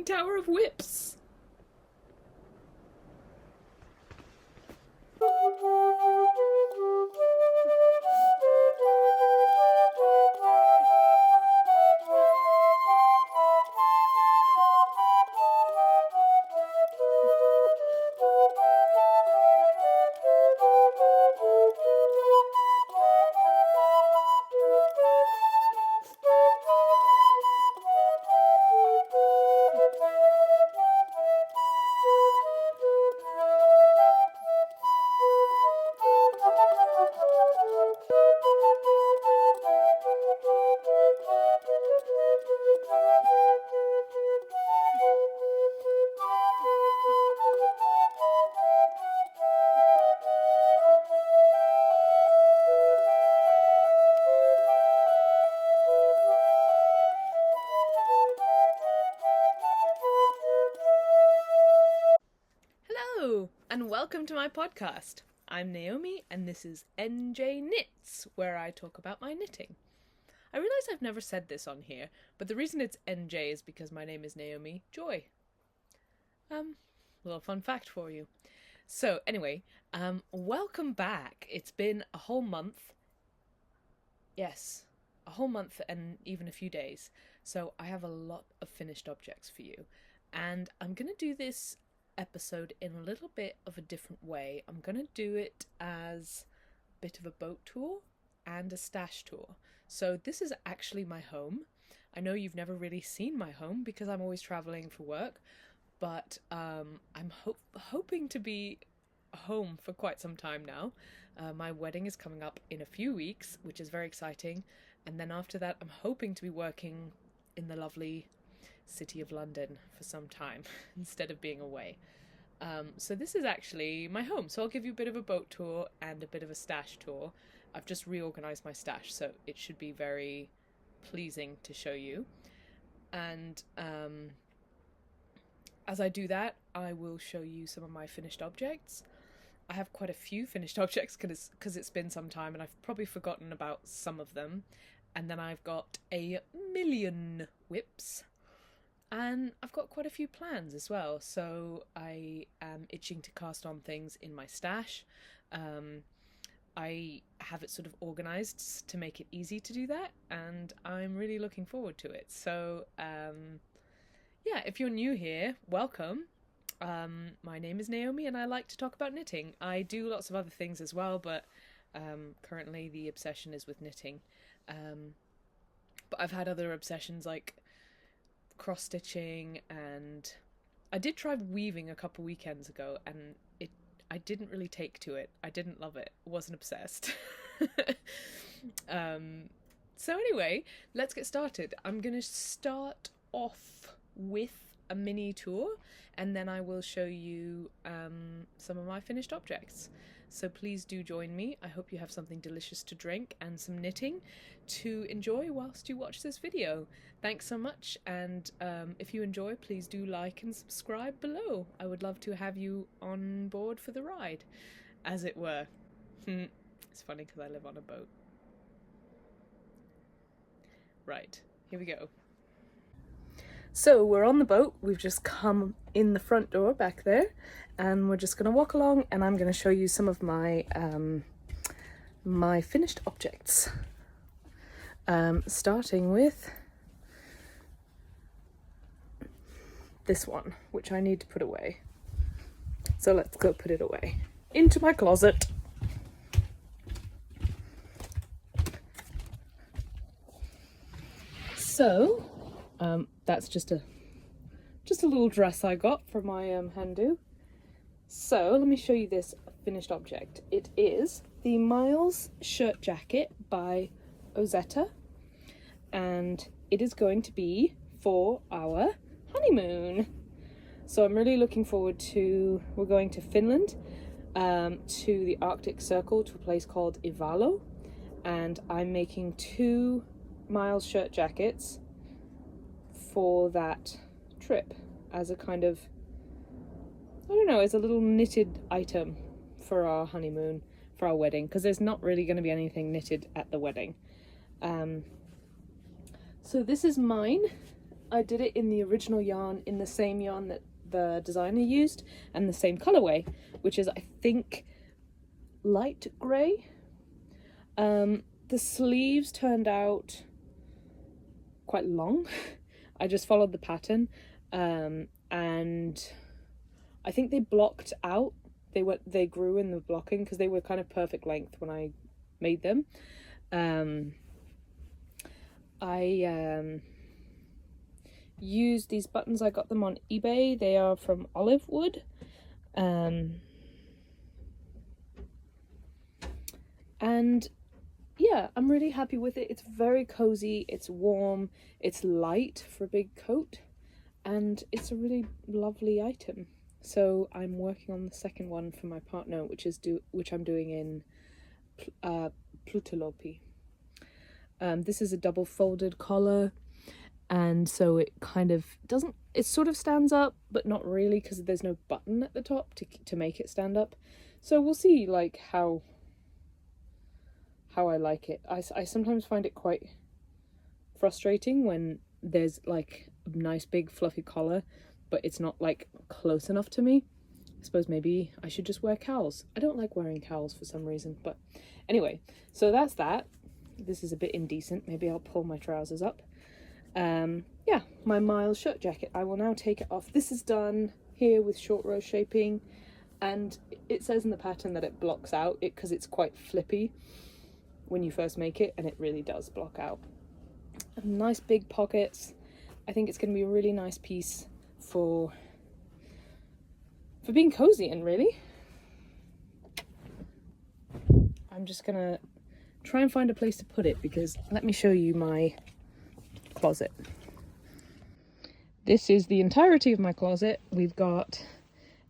tower of whips. Hello, and welcome to my podcast. I'm Naomi, and this is NJ Knits, where I talk about my knitting. I realise I've never said this on here, but the reason it's NJ is because my name is Naomi Joy. Little fun fact for you. So anyway, welcome back. It's been a whole month. Yes, a whole month and even a few days. So I have a lot of finished objects for you, and I'm going to do this episode in a little bit of a different way. I'm going to do it as a bit of a boat tour and a stash tour. So this is actually my home. I know you've never really seen my home because I'm always traveling for work, but I'm hoping to be home for quite some time now. My wedding is coming up in a few weeks, which is very exciting, and then after that I'm hoping to be working in the lovely city of London for some time instead of being away. So this is actually my home, so I'll give you a bit of a boat tour and a bit of a stash tour. I've just reorganized my stash, so it should be very pleasing to show you. And as I do that, I will show you some of my finished objects. I have quite a few finished objects because it's been some time and I've probably forgotten about some of them. And then I've got a million whips. And I've got quite a few plans as well, so I am itching to cast on things in my stash. I have it sort of organised to make it easy to do that, and I'm really looking forward to it. So, yeah, if you're new here, welcome. My name is Naomi, and I like to talk about knitting. I do lots of other things as well, but currently the obsession is with knitting. But I've had other obsessions like cross-stitching, and I did try weaving a couple weekends ago, and I didn't really take to it. I didn't love it. Wasn't obsessed. So anyway, let's get started. I'm going to start off with a mini tour, and then I will show you some of my finished objects. So please do join me. I hope you have something delicious to drink and some knitting to enjoy whilst you watch this video. Thanks so much, and if you enjoy, please do like and subscribe below. I would love to have you on board for the ride, as it were. It's funny because I live on a boat. Right, here we go. So we're on the boat. We've just come in the front door back there, and we're just going to walk along, and I'm going to show you some of my my finished objects. Starting with this one, which I need to put away. So let's go put it away into my closet. So that's just a little dress I got for my hand do. So let me show you this finished object. It is the Miles shirt jacket by Ozetta, and it is going to be for our honeymoon. So I'm really looking forward to, we're going to Finland, to the Arctic Circle, to a place called Ivalo, and I'm making 2 Miles shirt jackets for that trip as a kind of, I don't know, as a little knitted item for our honeymoon, for our wedding, because there's not really going to be anything knitted at the wedding. So this is mine. I did it in the original yarn, in the same yarn that the designer used, and the same colorway, which is, I think, light grey. The sleeves turned out quite long. I just followed the pattern, and I think they blocked out. They grew in the blocking because they were kind of perfect length when I made them. I used these buttons. I got them on eBay. They are from olive wood. And yeah, I'm really happy with it. It's very cozy, it's warm, it's light for a big coat, and it's a really lovely item. So I'm working on the second one for my partner, which I'm doing in Flute. This is a double folded collar, and so it kind of doesn't, it sort of stands up, but not really, because there's no button at the top to make it stand up. So we'll see like how I like it. I sometimes find it quite frustrating when there's like a nice big fluffy collar, but it's not like close enough to me. I suppose maybe I should just wear cowls. I don't like wearing cowls for some reason, but anyway, so that's that. This is a bit indecent. Maybe I'll pull my trousers up. Yeah, my Miles shirt jacket. I will now take it off. This is done here with short row shaping, and it says in the pattern that it blocks out it because it's quite flippy when you first make it, and it really does block out. Nice big pockets. I think it's going to be a really nice piece for being cozy in, really. I'm just gonna try and find a place to put it, because let me show you my closet. This is the entirety of my closet. We've got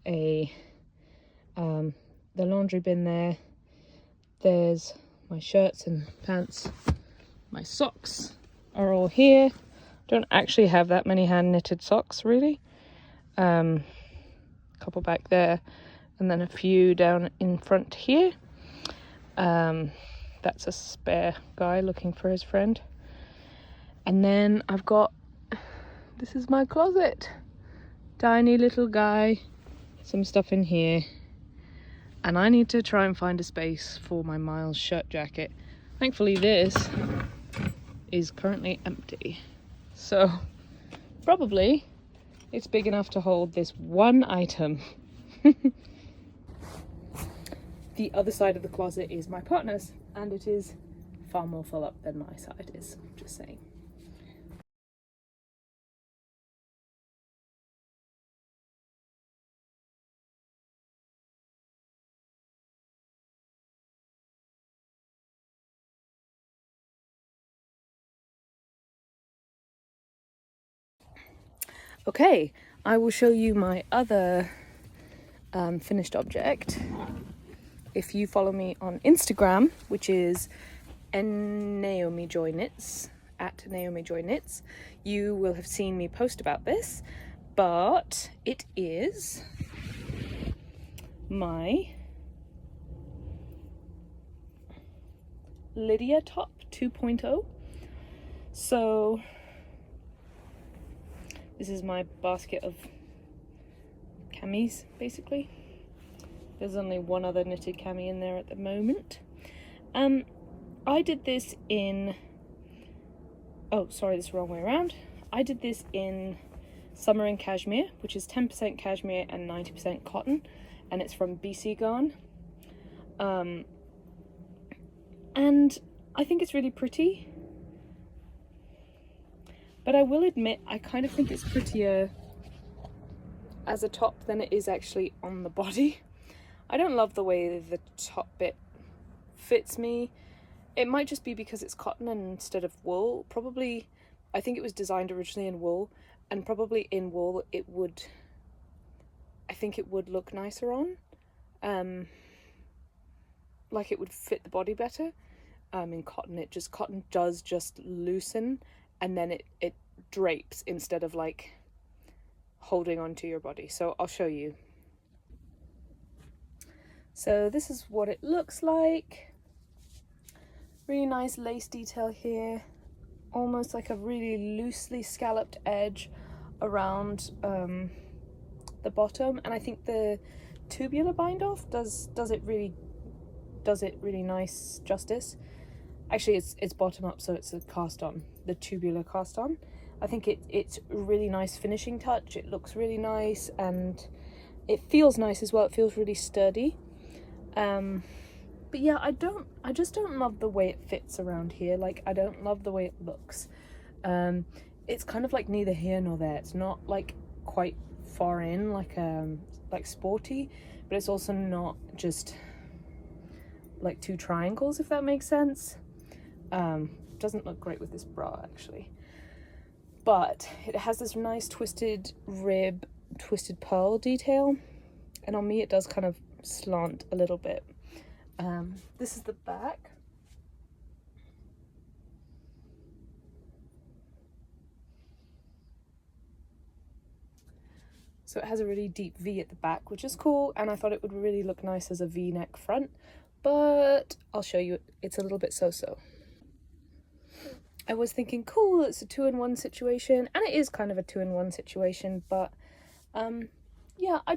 the laundry bin there. There's my shirts and pants. My socks are all here. Don't actually have that many hand knitted socks, really. A couple back there, and then a few down in front here. That's a spare guy looking for his friend. And then I've got, this is my closet. Tiny little guy. Some stuff in here. And I need to try and find a space for my Miles shirt jacket. Thankfully this is currently empty. So probably it's big enough to hold this one item. The other side of the closet is my partner's, and it is far more full up than my side is, just saying. Okay, I will show you my other finished object. If you follow me on Instagram, which is @NaomiJoyKnits, you will have seen me post about this, but it is my Lydia top 2.0. So this is my basket of camis, basically. There's only one other knitted cami in there at the moment. I did this in, oh sorry, this is the wrong way around. I did this in Summer in Cashmere, which is 10% cashmere and 90% cotton, and it's from BC Garn. And I think it's really pretty, but I will admit I kind of think it's prettier as a top than it is actually on the body. I don't love the way the top bit fits me. It might just be because it's cotton instead of wool. Probably, I think it was designed originally in wool, and probably in wool I think it would look nicer on. Like it would fit the body better. In cotton, cotton does just loosen, and then it drapes instead of like holding onto your body. So I'll show you. So this is what it looks like. Really nice lace detail here. almost like a really loosely scalloped edge around the bottom, and I think the tubular bind off does it really nice justice. Actually, it's bottom up, so it's a cast on, the tubular cast on. I think it's a really nice finishing touch. It looks really nice and it feels nice as well. It feels really sturdy. But yeah, I just don't love the way it fits around here. Like, I don't love the way it looks. It's kind of like neither here nor there. It's not like quite far in, like sporty, but it's also not just like two triangles, if that makes sense. Doesn't look great with this bra, actually. But it has this nice twisted rib, twisted pearl detail, and on me it does kind of slant a little bit. This is the back. So it has a really deep V at the back, which is cool, and I thought it would really look nice as a V-neck front, but I'll show you, it's a little bit so-so. I was thinking, cool, it's a 2-in-1 situation, and it is kind of a 2-in-1 situation, but yeah, I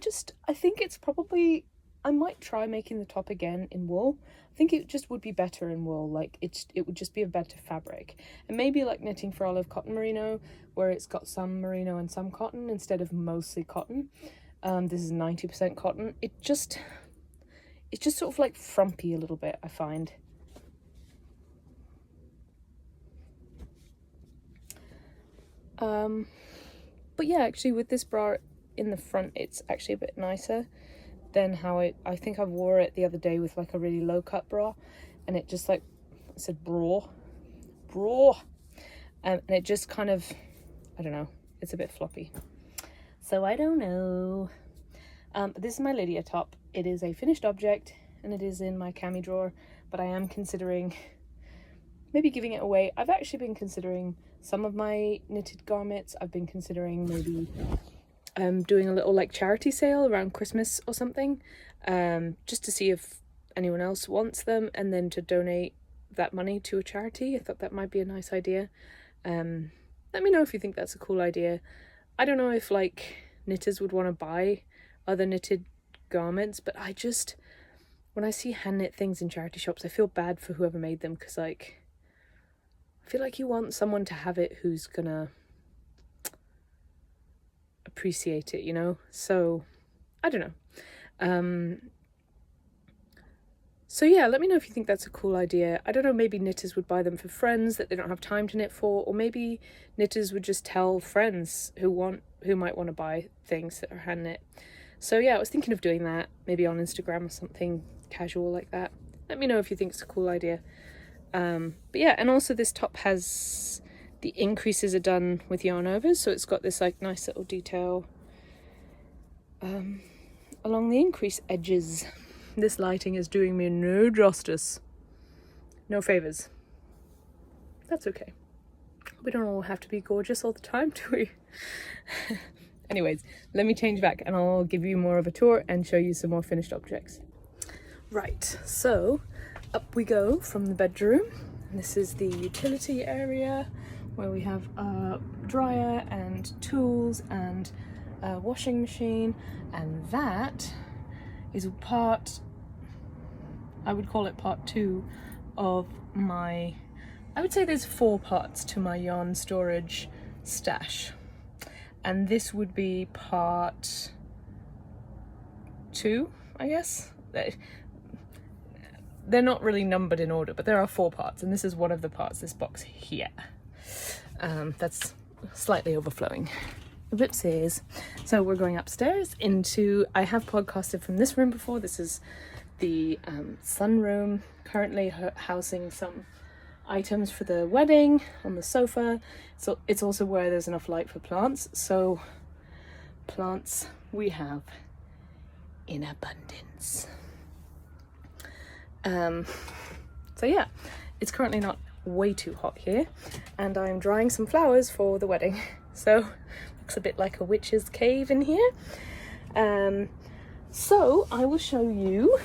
think it's probably, I might try making the top again in wool. I think it just would be better in wool, like it would just be a better fabric. And maybe like knitting for olive cotton merino, where it's got some merino and some cotton instead of mostly cotton. This is 90% cotton. It's just sort of like frumpy a little bit, I find. But yeah, actually with this bra in the front, it's actually a bit nicer than how I think I wore it the other day with like a really low cut bra, and it just like, I said bra, and it just kind of, I don't know, it's a bit floppy. So I don't know. But this is my Lydia top. It is a finished object and it is in my cami drawer, but I am considering maybe giving it away. I've actually been considering some of my knitted garments. I've been considering maybe doing a little like charity sale around Christmas or something, just to see if anyone else wants them, and then to donate that money to a charity. I thought that might be a nice idea. Let me know if you think that's a cool idea. I don't know if like knitters would want to buy other knitted garments, but I just, when I see hand knit things in charity shops, I feel bad for whoever made them, because like I feel like you want someone to have it who's gonna appreciate it, you know? So I don't know. So yeah, let me know if you think that's a cool idea. I don't know, maybe knitters would buy them for friends that they don't have time to knit for, or maybe knitters would just tell friends who might want to buy things that are hand knit. So yeah, I was thinking of doing that, maybe on Instagram or something casual like that. Let me know if you think it's a cool idea. But yeah, and also this top has, the increases are done with yarn overs, so it's got this like nice little detail along the increase edges. This lighting is doing me no justice, no favors. That's okay. We don't all have to be gorgeous all the time, do we? Anyways, let me change back and I'll give you more of a tour and show you some more finished objects. Right, so up we go from the bedroom. This is the utility area where we have a dryer and tools and a washing machine, and that is part, I would call it part 2 of my, I would say there's 4 parts to my yarn storage stash, and this would be part 2, I guess. They're not really numbered in order, but there are 4 parts, and this is one of the parts, this box here. That's slightly overflowing. Ellipses. So we're going upstairs into, I have podcasted from this room before. This is the sunroom, currently housing some items for the wedding on the sofa. So it's also where there's enough light for plants. So plants we have in abundance. So yeah, it's currently not way too hot here, and I'm drying some flowers for the wedding. So looks a bit like a witch's cave in here. So I will show you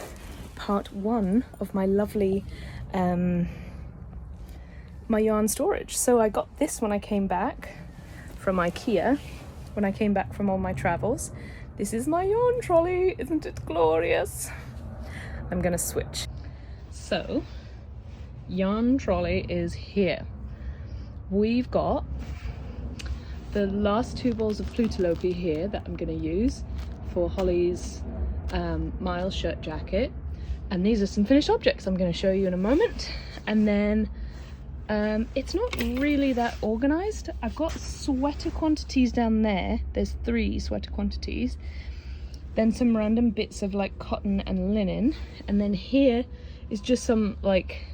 part 1 of my lovely my yarn storage. So I got this when I came back from IKEA, when I came back from all my travels. This is my yarn trolley, isn't it glorious? I'm gonna switch. So, yarn trolley is here. We've got the last 2 balls of Flute here that I'm gonna use for Holly's Miles shirt jacket. And these are some finished objects I'm gonna show you in a moment. And then it's not really that organized. I've got sweater quantities down there. There's 3 sweater quantities. Then some random bits of like cotton and linen. And then here is just some like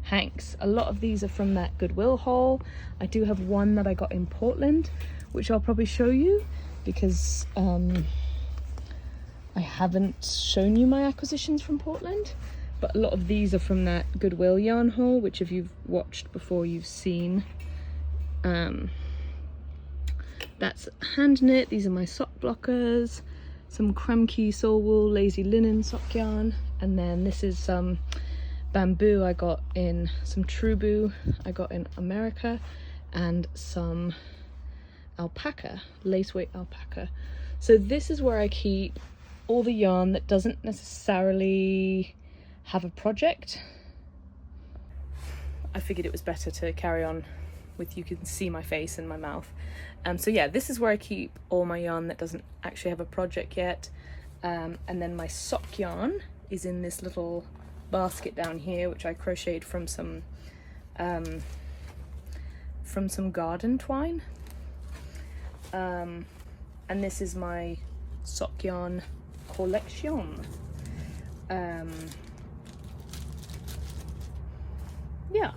hanks. A lot of these are from that Goodwill haul. I do have one that I got in Portland, which I'll probably show you because I haven't shown you my acquisitions from Portland. But a lot of these are from that Goodwill yarn haul, which if you've watched before, you've seen. That's hand knit. These are my sock blockers. Some Kremke Soul Wool Lazy Linen sock yarn. And then this is some bamboo I got in, some Trubu I got in America. And some alpaca, lace weight alpaca. So this is where I keep all the yarn that doesn't necessarily have a project. I figured it was better to carry on with, you can see my face and my mouth. So yeah, this is where I keep all my yarn that doesn't actually have a project yet. And then my sock yarn is in this little basket down here, which I crocheted from some garden twine. And this is my sock yarn collection. Yeah.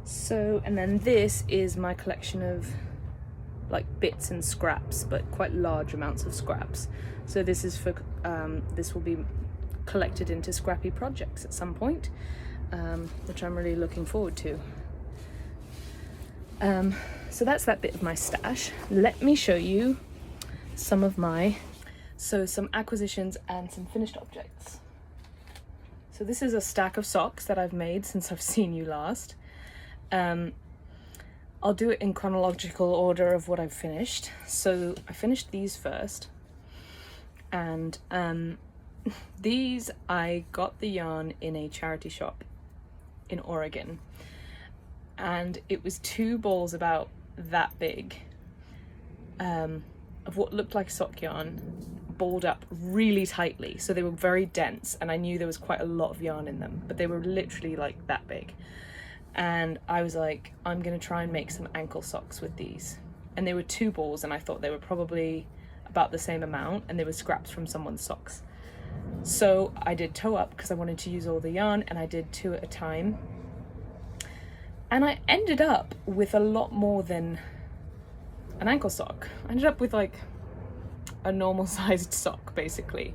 So, and then this is my collection of like bits and scraps, but quite large amounts of scraps. So this is for, this will be collected into scrappy projects at some point, which I'm really looking forward to. So that's that bit of my stash. Let me show you some acquisitions and some finished objects. So this is a stack of socks that I've made since I've seen you last. I'll do it in chronological order of what I've finished. So I finished these first, and these I got the yarn in a charity shop in Oregon, and it was 2 balls about that big of what looked like sock yarn, balled up really tightly. So they were very dense, and I knew there was quite a lot of yarn in them, but they were literally like that big. And I was like, I'm gonna try and make some ankle socks with these. And they were 2 balls, and I thought they were probably about the same amount, and they were scraps from someone's socks. So I did toe up because I wanted to use all the yarn, and I did 2 at a time. And I ended up with a lot more than an ankle sock. I ended up with like a normal sized sock basically.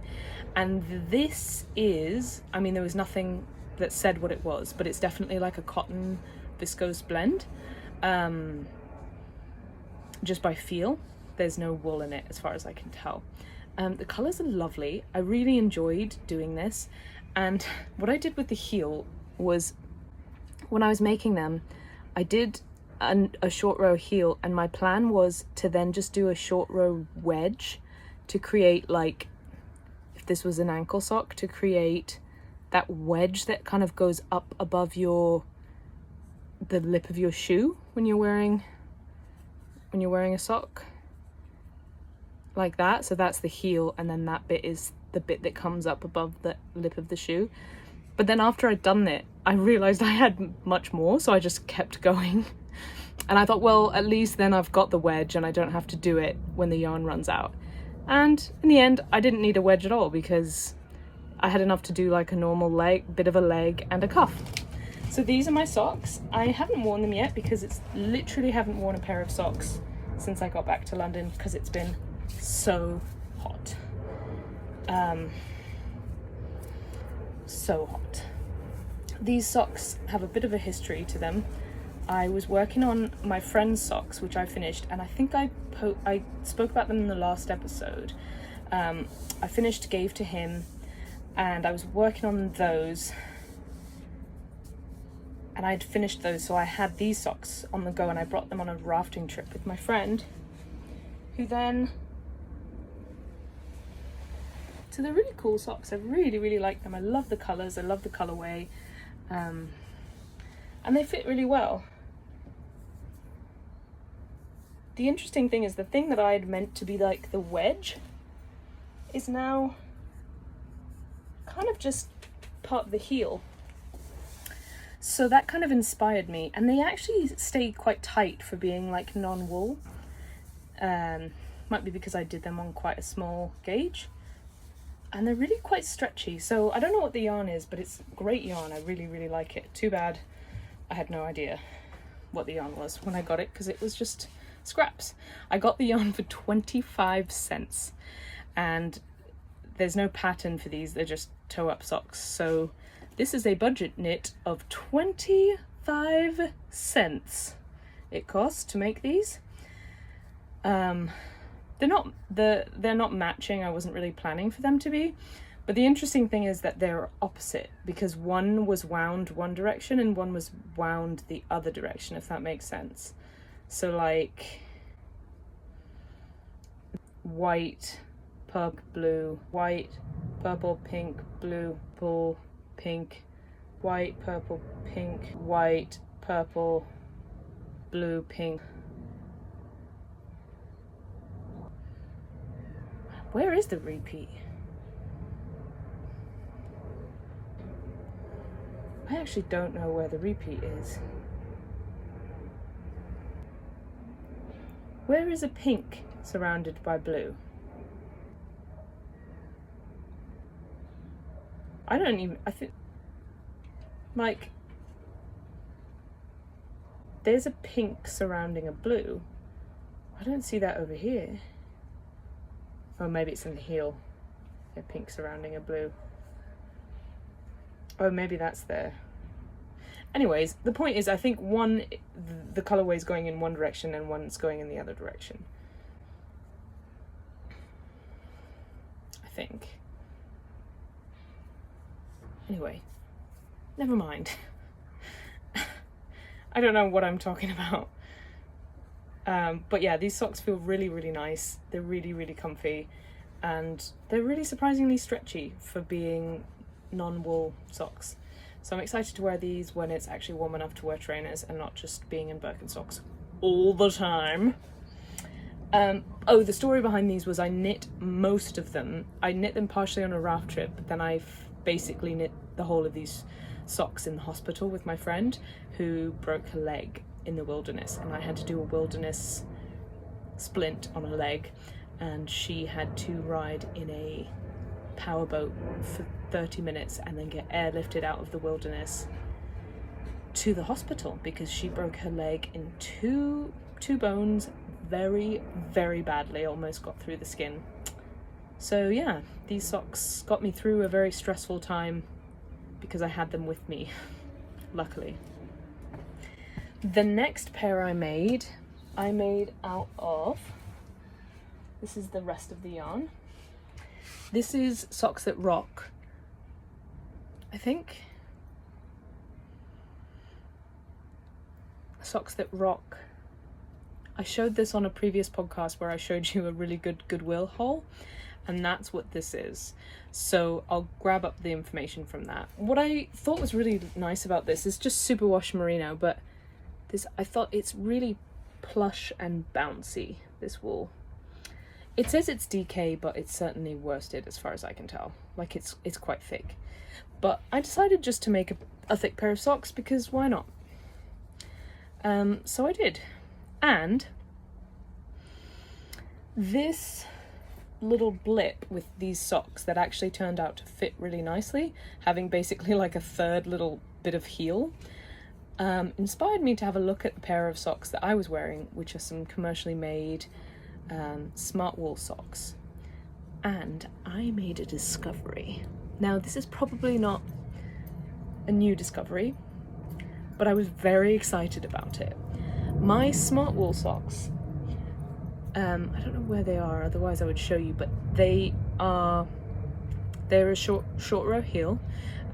And this is, I mean, there was nothing that said what it was, but it's definitely like a cotton viscose blend, just by feel. There's no wool in it as far as I can tell. The colors are lovely. I really enjoyed doing this. And what I did with the heel was, when I was making them, I did a short row heel, and my plan was to then just do a short row wedge to create, like, if this was an ankle sock, to create that wedge that kind of goes up above the lip of your shoe when you're wearing a sock like that. So that's the heel, and then that bit is the bit that comes up above the lip of the shoe. But then after I'd done it, I realized I had much more, so I just kept going. And I thought, well, at least then I've got the wedge and I don't have to do it when the yarn runs out. And in the end, I didn't need a wedge at all, because I had enough to do like a normal bit of a leg and a cuff. So these are my socks. I haven't worn them yet because it's literally haven't worn a pair of socks since I got back to London, because it's been so hot. So hot. These socks have a bit of a history to them. I was working on my friend's socks, which I finished, and I think I spoke about them in the last episode. I finished, gave to him, and I was working on those, and I'd finished those, so I had these socks on the go, and I brought them on a rafting trip with my friend, who then... So they're really cool socks. I really, really like them. I love the colours, I love the colourway, and they fit really well. The interesting thing is the thing that I had meant to be like the wedge is now kind of just part of the heel. So that kind of inspired me, and they actually stay quite tight for being like non-wool. Might be because I did them on quite a small gauge. And they're really quite stretchy, so I don't know what the yarn is, but it's great yarn. I really, really like it. Too bad I had no idea what the yarn was when I got it, because it was just scraps. I got the yarn for 25 cents, and there's no pattern for these, they're just toe-up socks. So this is a budget knit of 25 cents it costs to make these. They're not matching. I wasn't really planning for them to be, but the interesting thing is that they're opposite, because one was wound one direction and one was wound the other direction, if that makes sense. So like white, purple, blue, white, purple, pink, blue, purple, pink, white, purple, pink, white, purple, blue, pink. Where is the repeat? I actually don't know where the repeat is. Where is a pink surrounded by blue? I think, like, there's a pink surrounding a blue. I don't see that over here. Oh, maybe it's in the heel. A pink surrounding a blue. Oh, maybe that's there. Anyways, the point is, I think the colorway is going in one direction and one's going in the other direction. I think. Anyway, never mind. I don't know what I'm talking about. But yeah, these socks feel really, really nice. They're really, really comfy, and they're really surprisingly stretchy for being non-wool socks. So I'm excited to wear these when it's actually warm enough to wear trainers and not just being in Birkenstocks all the time. Oh, the story behind these was I knit most of them. I knit them partially on a raft trip, but then I basically knit the whole of these socks in the hospital with my friend who broke her leg in the wilderness, and I had to do a wilderness splint on her leg, and she had to ride in a powerboat for 30 minutes and then get airlifted out of the wilderness to the hospital because she broke her leg in two bones very, very badly, almost got through the skin. So yeah, these socks got me through a very stressful time because I had them with me, luckily. The next pair I made out of, this is the rest of the yarn. This is Socks That Rock, I think. Socks That Rock. I showed this on a previous podcast where I showed you a really good Goodwill haul, and that's what this is. So I'll grab up the information from that. What I thought was really nice about this is just superwash merino, but I thought it's really plush and bouncy, this wool. It says it's DK, but it's certainly worsted as far as I can tell. Like it's quite thick. But I decided just to make a thick pair of socks because why not? So I did. And this little blip with these socks that actually turned out to fit really nicely, having basically like a third little bit of heel, inspired me to have a look at the pair of socks that I was wearing, which are some commercially made smart wool socks. And I made a discovery. Now, this is probably not a new discovery, but I was very excited about it. My smart wool socks I don't know where they are, otherwise I would show you, but they're a short row heel,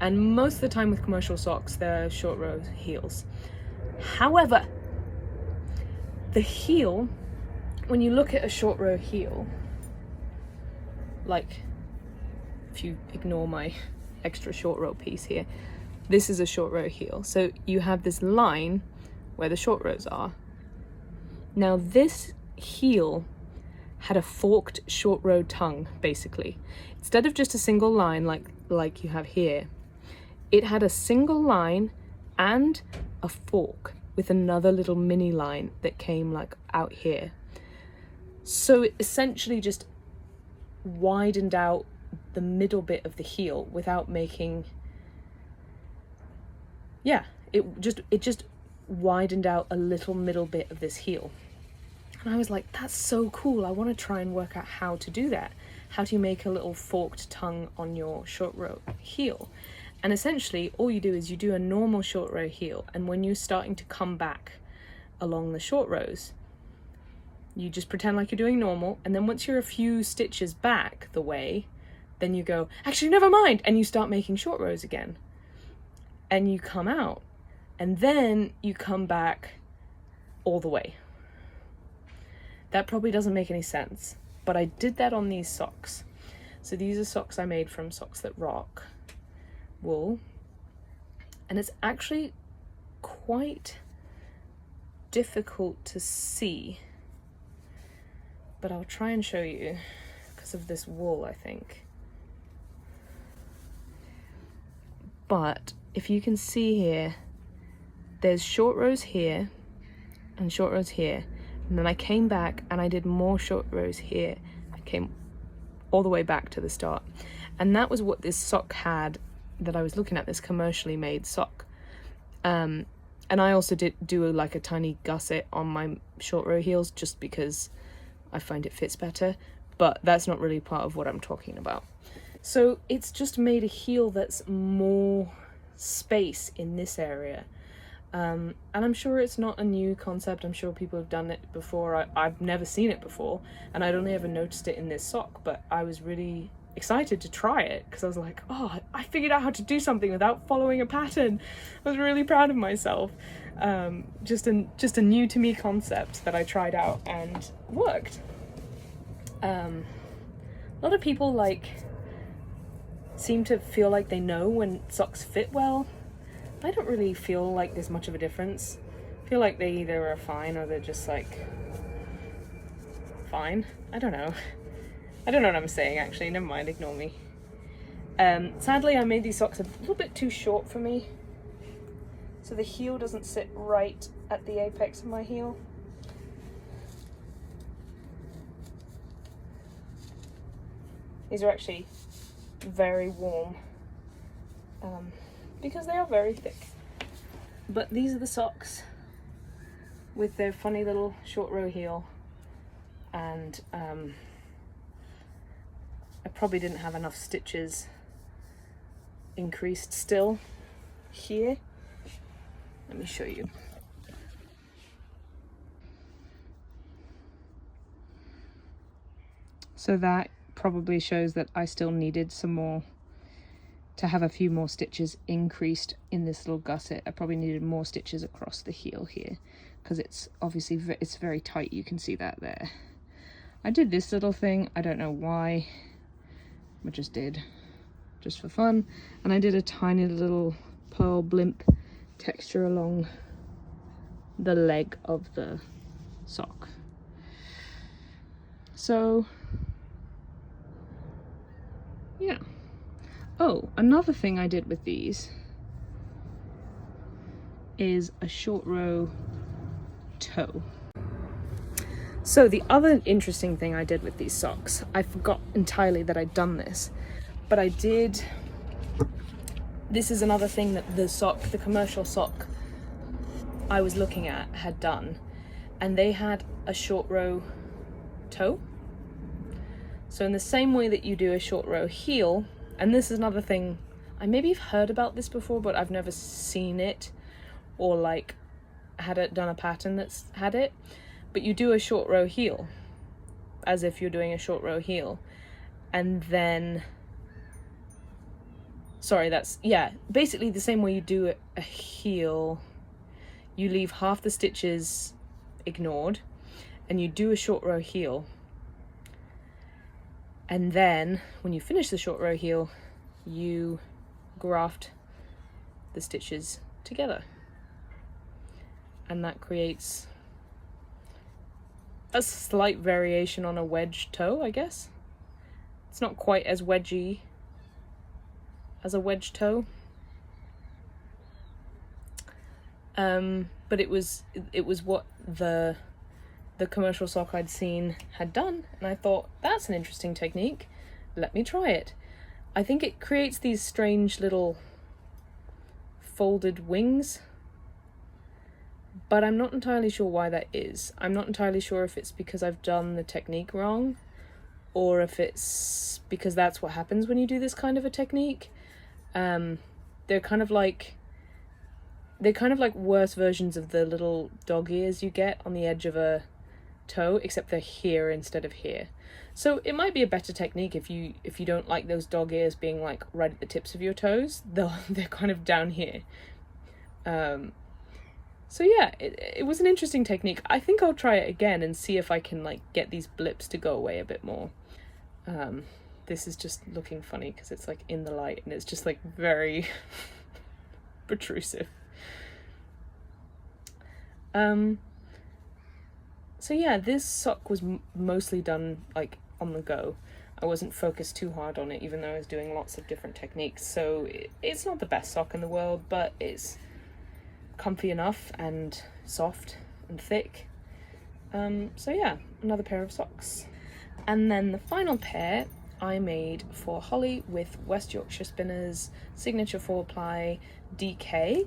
and most of the time with commercial socks they're short row heels. However, the heel, when you look at a short row heel, like if you ignore my extra short row piece here, this is a short row heel. So you have this line where the short rows are. Now this heel had a forked short row tongue, basically. Instead of just a single line like you have here, it had a single line and a fork with another little mini line that came like out here. So it essentially just widened out the middle bit of the heel without making, it just widened out a little middle bit of this heel. And I was like, that's so cool. I want to try and work out how to do that. How do you make a little forked tongue on your short row heel? And essentially all you do is you do a normal short row heel, and when you're starting to come back along the short rows, you just pretend like you're doing normal, and then once you're a few stitches back the way, then you go, actually never mind, and you start making short rows again. And you come out, and then you come back all the way. That probably doesn't make any sense, but I did that on these socks. So these are socks I made from Socks That Rock wool, and it's actually quite difficult to see, but I'll try and show you because of this wool, I think. But if you can see here, there's short rows here and short rows here, and then I came back and I did more short rows here. I came all the way back to the start, and that was what this sock had that I was looking at, this commercially made sock. And I also did do like a tiny gusset on my short row heels just because I find it fits better, but that's not really part of what I'm talking about. So it's just made a heel that's more space in this area. And I'm sure it's not a new concept. I'm sure people have done it before. I've never seen it before, and I'd only ever noticed it in this sock, but I was really excited to try it because I was like, oh, I figured out how to do something without following a pattern. I was really proud of myself. Just a new to me concept that I tried out and worked. A lot of people seem to feel like they know when socks fit well. I don't really feel like there's much of a difference. I feel like they either are fine or they're just fine. I don't know what I'm saying, actually. Never mind, ignore me. Sadly, I made these socks a little bit too short for me, so the heel doesn't sit right at the apex of my heel. These are actually very warm, because they are very thick. But these are the socks with their funny little short row heel, and I probably didn't have enough stitches increased still here. Let me show you. So that probably shows that I still needed some more, to have a few more stitches increased in this little gusset. I probably needed more stitches across the heel here because it's obviously it's very tight. You can see that there. I did this little thing, I don't know why, I just did, just for fun, and I did a tiny little pearl blimp texture along the leg of the sock. So yeah. Oh, another thing I did with these is a short row toe. So the other interesting thing I did with these socks, I forgot entirely that I'd done this, but I did, this is another thing that the commercial sock I was looking at had done, and they had a short row toe. So in the same way that you do a short row heel, and this is another thing, I maybe have heard about this before, but I've never seen it or had it done a pattern that's had it. But you do a short row heel, as if you're doing a short row heel. And then, sorry, that's, yeah, basically the same way you do a heel. You leave half the stitches ignored, and you do a short row heel. And then, when you finish the short row heel, you graft the stitches together. And that creates a slight variation on a wedge toe, I guess. It's not quite as wedgy as a wedge toe. But it was what the commercial sock I'd seen had done, and I thought, that's an interesting technique. Let me try it. I think it creates these strange little folded wings, but I'm not entirely sure why that is. I'm not entirely sure if it's because I've done the technique wrong, or if it's because that's what happens when you do this kind of a technique. They're kind of like worse versions of the little dog ears you get on the edge of a toe, except they're here instead of here. So it might be a better technique if you don't like those dog ears being like right at the tips of your toes. They're kind of down here. So yeah, it was an interesting technique. I think I'll try it again and see if I can like get these blips to go away a bit more. This is just looking funny because it's like in the light and it's just like very protrusive. So yeah, this sock was mostly done like on the go. I wasn't focused too hard on it, even though I was doing lots of different techniques. So it's not the best sock in the world, but it's comfy enough and soft and thick. So yeah, another pair of socks. And then the final pair I made for Holly with West Yorkshire Spinners Signature 4-ply DK,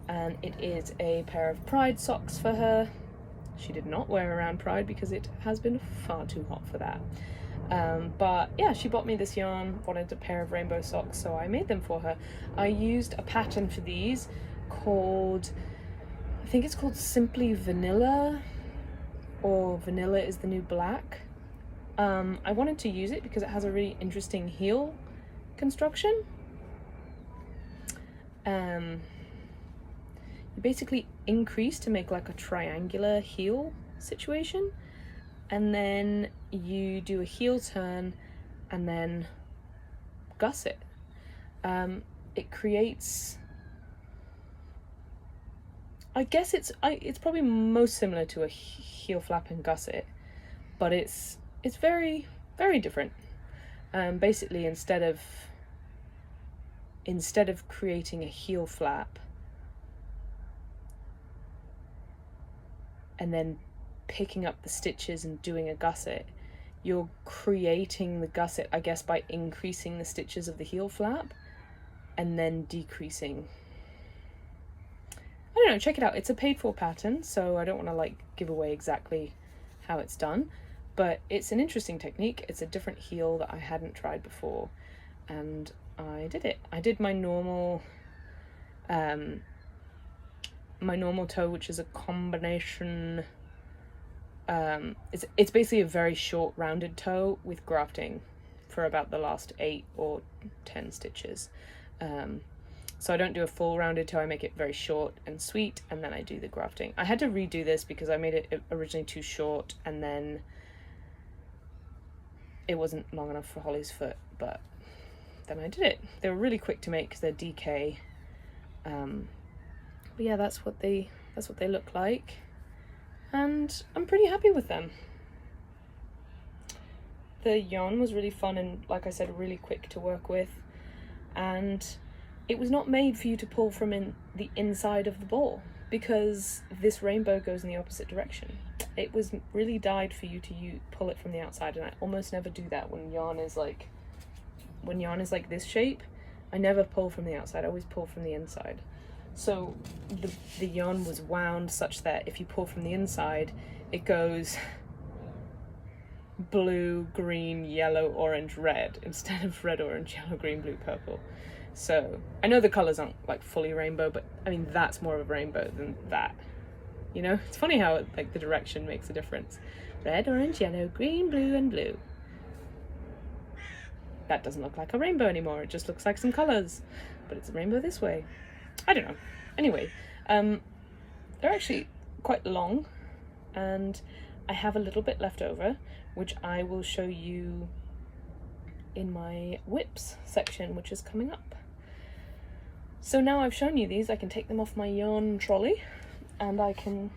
and it is a pair of Pride socks for her. She did not wear around Pride because it has been far too hot for that. But yeah, she bought me this yarn, wanted a pair of rainbow socks, so I made them for her. I used a pattern for these called, I think it's called Simply Vanilla, or Vanilla is the New Black. I wanted to use it because it has a really interesting heel construction. You basically increase to make like a triangular heel situation, and then you do a heel turn and then gusset. It creates, I guess it's probably most similar to a heel flap and gusset, but it's very, very different. Basically, instead of creating a heel flap and then picking up the stitches and doing a gusset, you're creating the gusset, I guess, by increasing the stitches of the heel flap and then decreasing. I don't know, check it out. It's a paid for pattern, so I don't want to like give away exactly how it's done, but it's an interesting technique. It's a different heel that I hadn't tried before, and I did it. I did my normal toe, which is a combination, it's basically a very short rounded toe with grafting for about the last 8 or 10 stitches. So I don't do a full rounded toe, I make it very short and sweet, and then I do the grafting. I had to redo this because I made it originally too short, and then it wasn't long enough for Holly's foot, but then I did it. They were really quick to make because they're DK. But yeah, that's what they look like, and I'm pretty happy with them. The yarn was really fun and, like I said, really quick to work with, and it was not made for you to pull from the inside of the ball, because this rainbow goes in the opposite direction. It was really dyed for you to pull it from the outside, and I almost never do that when yarn is like this shape. I never pull from the outside, I always pull from the inside. So the yarn was wound such that if you pull from the inside, it goes blue, green, yellow, orange, red, instead of red, orange, yellow, green, blue, purple. So I know the colours aren't like fully rainbow, but I mean, that's more of a rainbow than that. You know, it's funny how like the direction makes a difference. Red, orange, yellow, green, blue, and blue. That doesn't look like a rainbow anymore. It just looks like some colours. But it's a rainbow this way. I don't know. Anyway, they're actually quite long. And I have a little bit left over, which I will show you in my whips section, which is coming up. So now I've shown you these, I can take them off my yarn trolley and I can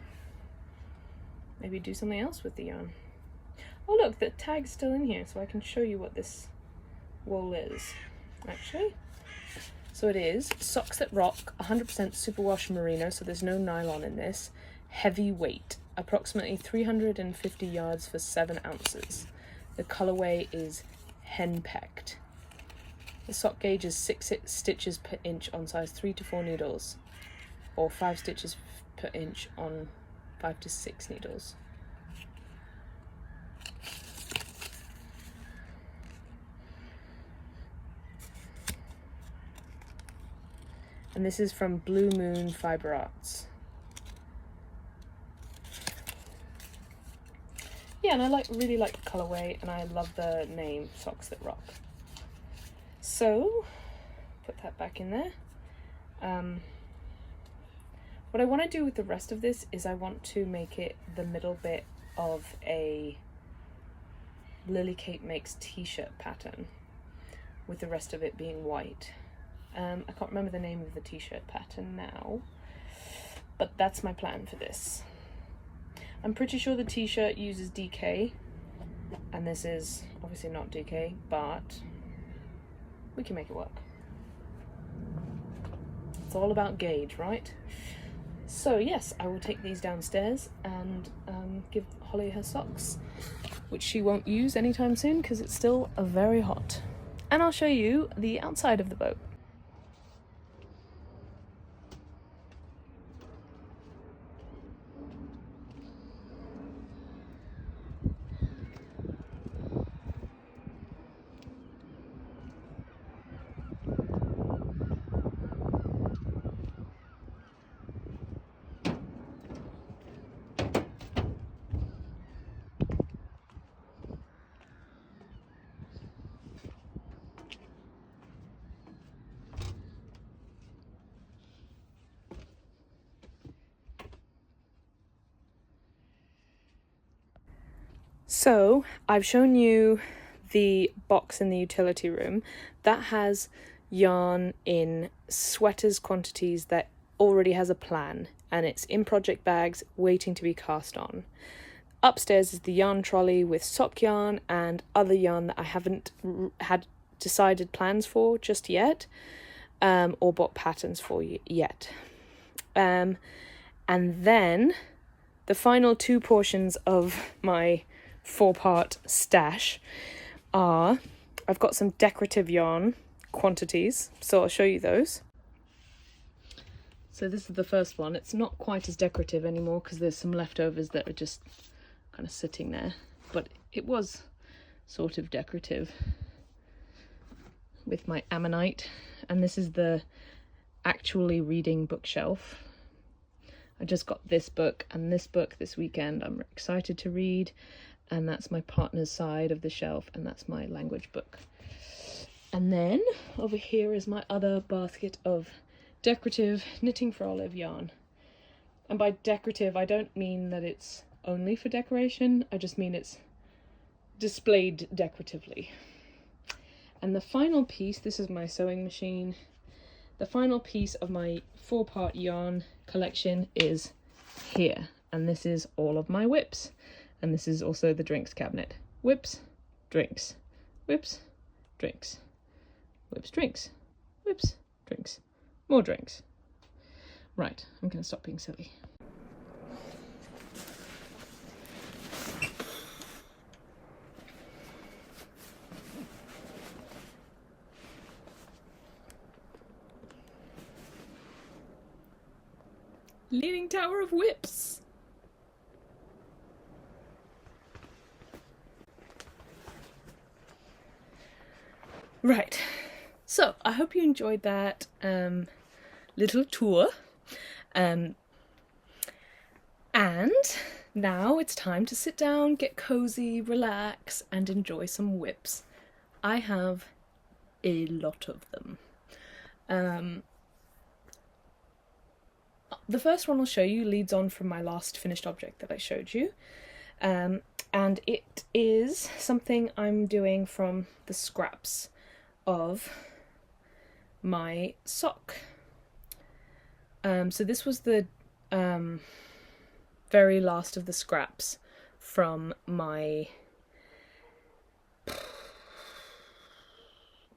maybe do something else with the yarn. Oh look, the tag's still in here, so I can show you what this wool is, actually. So it is Socks That Rock, 100% superwash merino, so there's no nylon in this. Heavy weight, approximately 350 yards for 7 ounces. The colourway is henpecked. The sock gauge is 6 stitches per inch on size 3 to 4 needles, or 5 stitches per inch on 5 to 6 needles. And this is from Blue Moon Fibre Arts. Yeah, and I really like the colourway, and I love the name, Socks That Rock. So, put that back in there. What I want to do with the rest of this is I want to make it the middle bit of a Lily Kate Makes t-shirt pattern, with the rest of it being white. I can't remember the name of the t-shirt pattern now, but that's my plan for this. I'm pretty sure the t-shirt uses DK, and this is obviously not DK, but we can make it work. It's all about gauge, right? So yes, I will take these downstairs and give Holly her socks, which she won't use anytime soon because it's still very hot. And I'll show you the outside of the boat. So I've shown you the box in the utility room that has yarn in sweaters quantities that already has a plan, and it's in project bags waiting to be cast on. Upstairs is the yarn trolley with sock yarn and other yarn that I haven't had decided plans for just yet, or bought patterns for yet. And then the final 2 portions of my 4-part stash are, I've got some decorative yarn quantities, so I'll show you those. So this is the first one. It's not quite as decorative anymore because there's some leftovers that are just kind of sitting there, but it was sort of decorative with my ammonite. And this is the actually reading bookshelf. I just got this book and this book this weekend. I'm excited to read. And that's my partner's side of the shelf, and that's my language book. And then over here is my other basket of decorative Knitting for Olive yarn. And by decorative, I don't mean that it's only for decoration, I just mean it's displayed decoratively. And the final piece, this is my sewing machine, the final piece of my 4-part yarn collection is here. And this is all of my whips. And this is also the drinks cabinet. Whips, drinks, whips, drinks, whips, drinks, whips, drinks, more drinks. Right, I'm going to stop being silly. Leaning Tower of Whips. Right, so I hope you enjoyed that little tour, and Now it's time to sit down, get cozy, relax, and enjoy some whips. I have a lot of them. The first one I'll show you leads on from my last finished object that I showed you. And it is something I'm doing from the scraps of my sock. So this was the very last of the scraps from my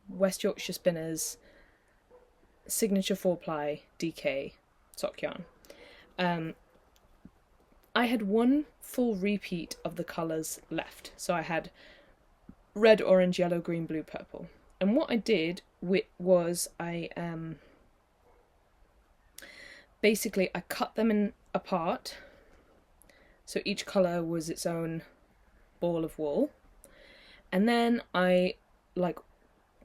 West Yorkshire Spinners signature 4-ply DK sock yarn. I had one full repeat of the colours left. So I had red, orange, yellow, green, blue, purple. And what I did was I basically I cut them apart. So each colour was its own ball of wool. And then I,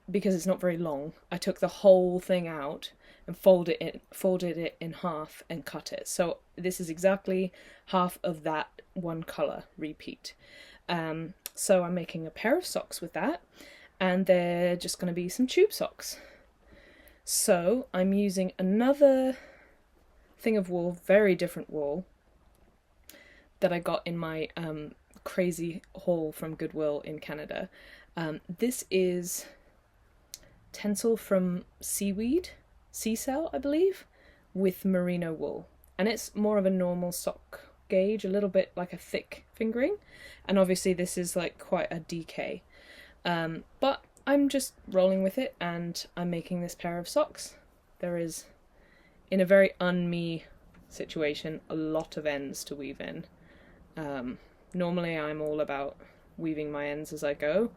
because it's not very long, I took the whole thing out and folded it in half and cut it. So this is exactly half of that one colour repeat. So I'm making a pair of socks with that, and they're just going to be some tube socks. So I'm using another thing of wool, very different wool, that I got in my crazy haul from Goodwill in Canada. This is tencel from Seacell, I believe, with merino wool, and it's more of a normal sock gauge, a little bit like a thick fingering, and obviously this is like quite a DK, but I'm just rolling with it and I'm making this pair of socks. There is, in a very un-me situation, a lot of ends to weave in. Normally I'm all about weaving my ends as I go,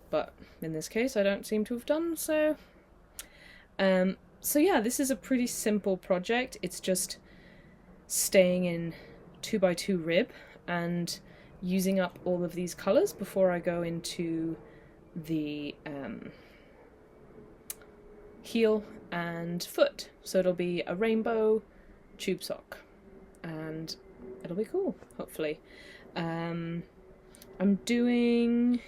but in this case I don't seem to have done so. So yeah, this is a pretty simple project. It's just staying in 2x2 rib and using up all of these colours before I go into the heel and foot. So it'll be a rainbow tube sock and it'll be cool, hopefully. I'm doing,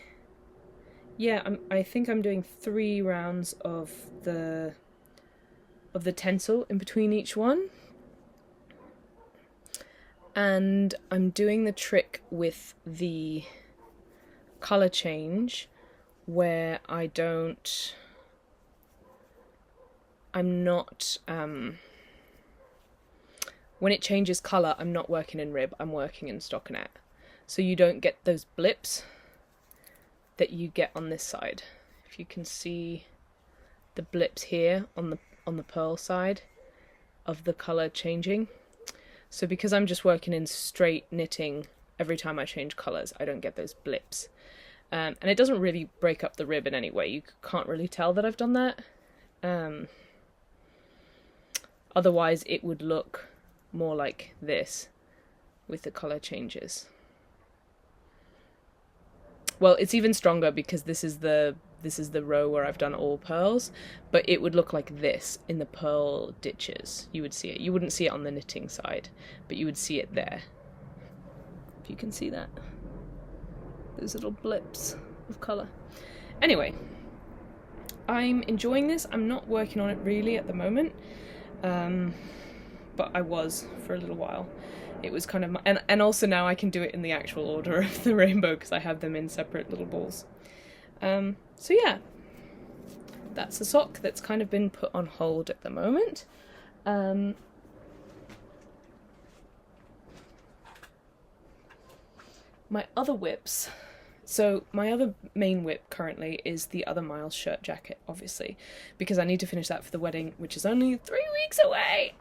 I think I'm doing 3 rounds of the tencel in between each one, and I'm doing the trick with the colour change where when it changes colour, I'm not working in rib, I'm working in stockinette. So you don't get those blips that you get on this side. If you can see the blips here on the pearl side of the colour changing. So because I'm just working in straight knitting, every time I change colours, I don't get those blips. And it doesn't really break up the rib in any way. You can't really tell that I've done that. Otherwise it would look more like this with the colour changes. Well, it's even stronger because this is the row where I've done all pearls, but it would look like this in the pearl ditches. You would see it. You wouldn't see it on the knitting side, but you would see it there. If you can see that. Those little blips of colour. Anyway, I'm enjoying this. I'm not working on it really at the moment, but I was for a little while. It was kind of and also now I can do it in the actual order of the rainbow because I have them in separate little balls. So yeah, that's a sock that's kind of been put on hold at the moment. My other whips. So my other main whip currently is the Other Miles shirt jacket, obviously, because I need to finish that for the wedding, which is only 3 weeks away.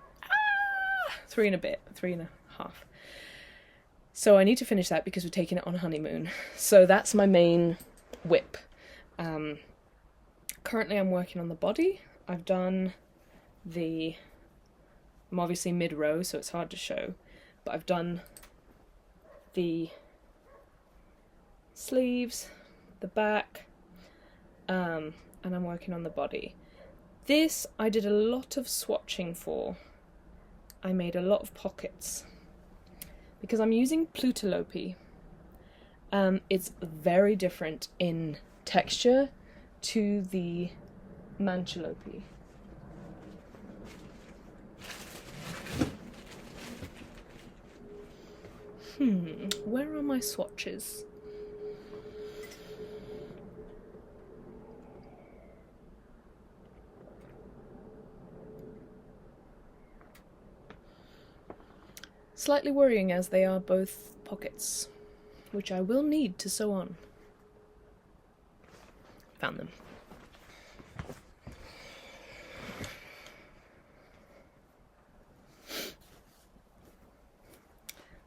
3 and a bit, 3 and a half. So I need to finish that because we're taking it on honeymoon. So that's my main whip. Currently I'm working on the body. I've done I'm obviously mid-row, so it's hard to show, but I've done the sleeves, the back, and I'm working on the body. This I did a lot of swatching for. I made a lot of pockets because I'm using Plutelope. It's very different in texture to the Mancholope. Where are my swatches? Slightly worrying as they are both pockets, which I will need to sew on. Found them.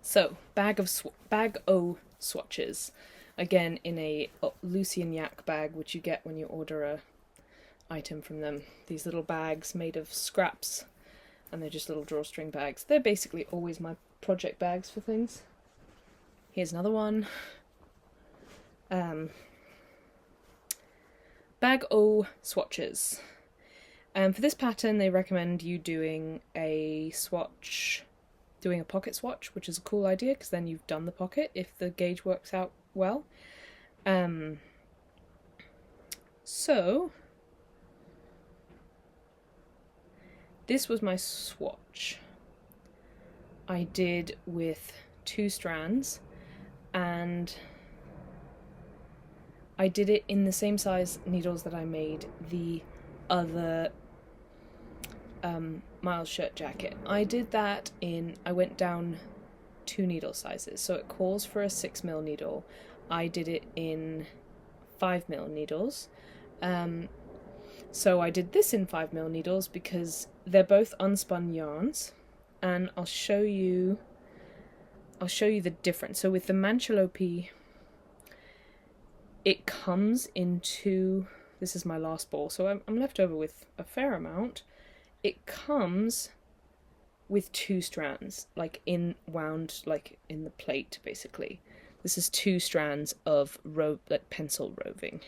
So, bag O swatches, again in a Lucy and Yak bag, which you get when you order a item from them. These little bags made of scraps, and they're just little drawstring bags. They're basically always my project bags for things. Here's another one. Bag O swatches. For this pattern, they recommend you doing a pocket swatch, which is a cool idea because then you've done the pocket if the gauge works out well. So this was my swatch. I did with 2 strands, and I did it in the same size needles that I made the other Miles shirt jacket. I did that I went down 2 needle sizes, so it calls for a 6mm needle. I did it in 5mm needles. So I did this in 5mm needles because they're both unspun yarns, and I'll show you the difference. So with the Mancholope, it comes into, this is my last ball, so I'm left over with a fair amount. It comes with 2 strands, like wound like in the plate, basically. This is 2 strands of pencil roving.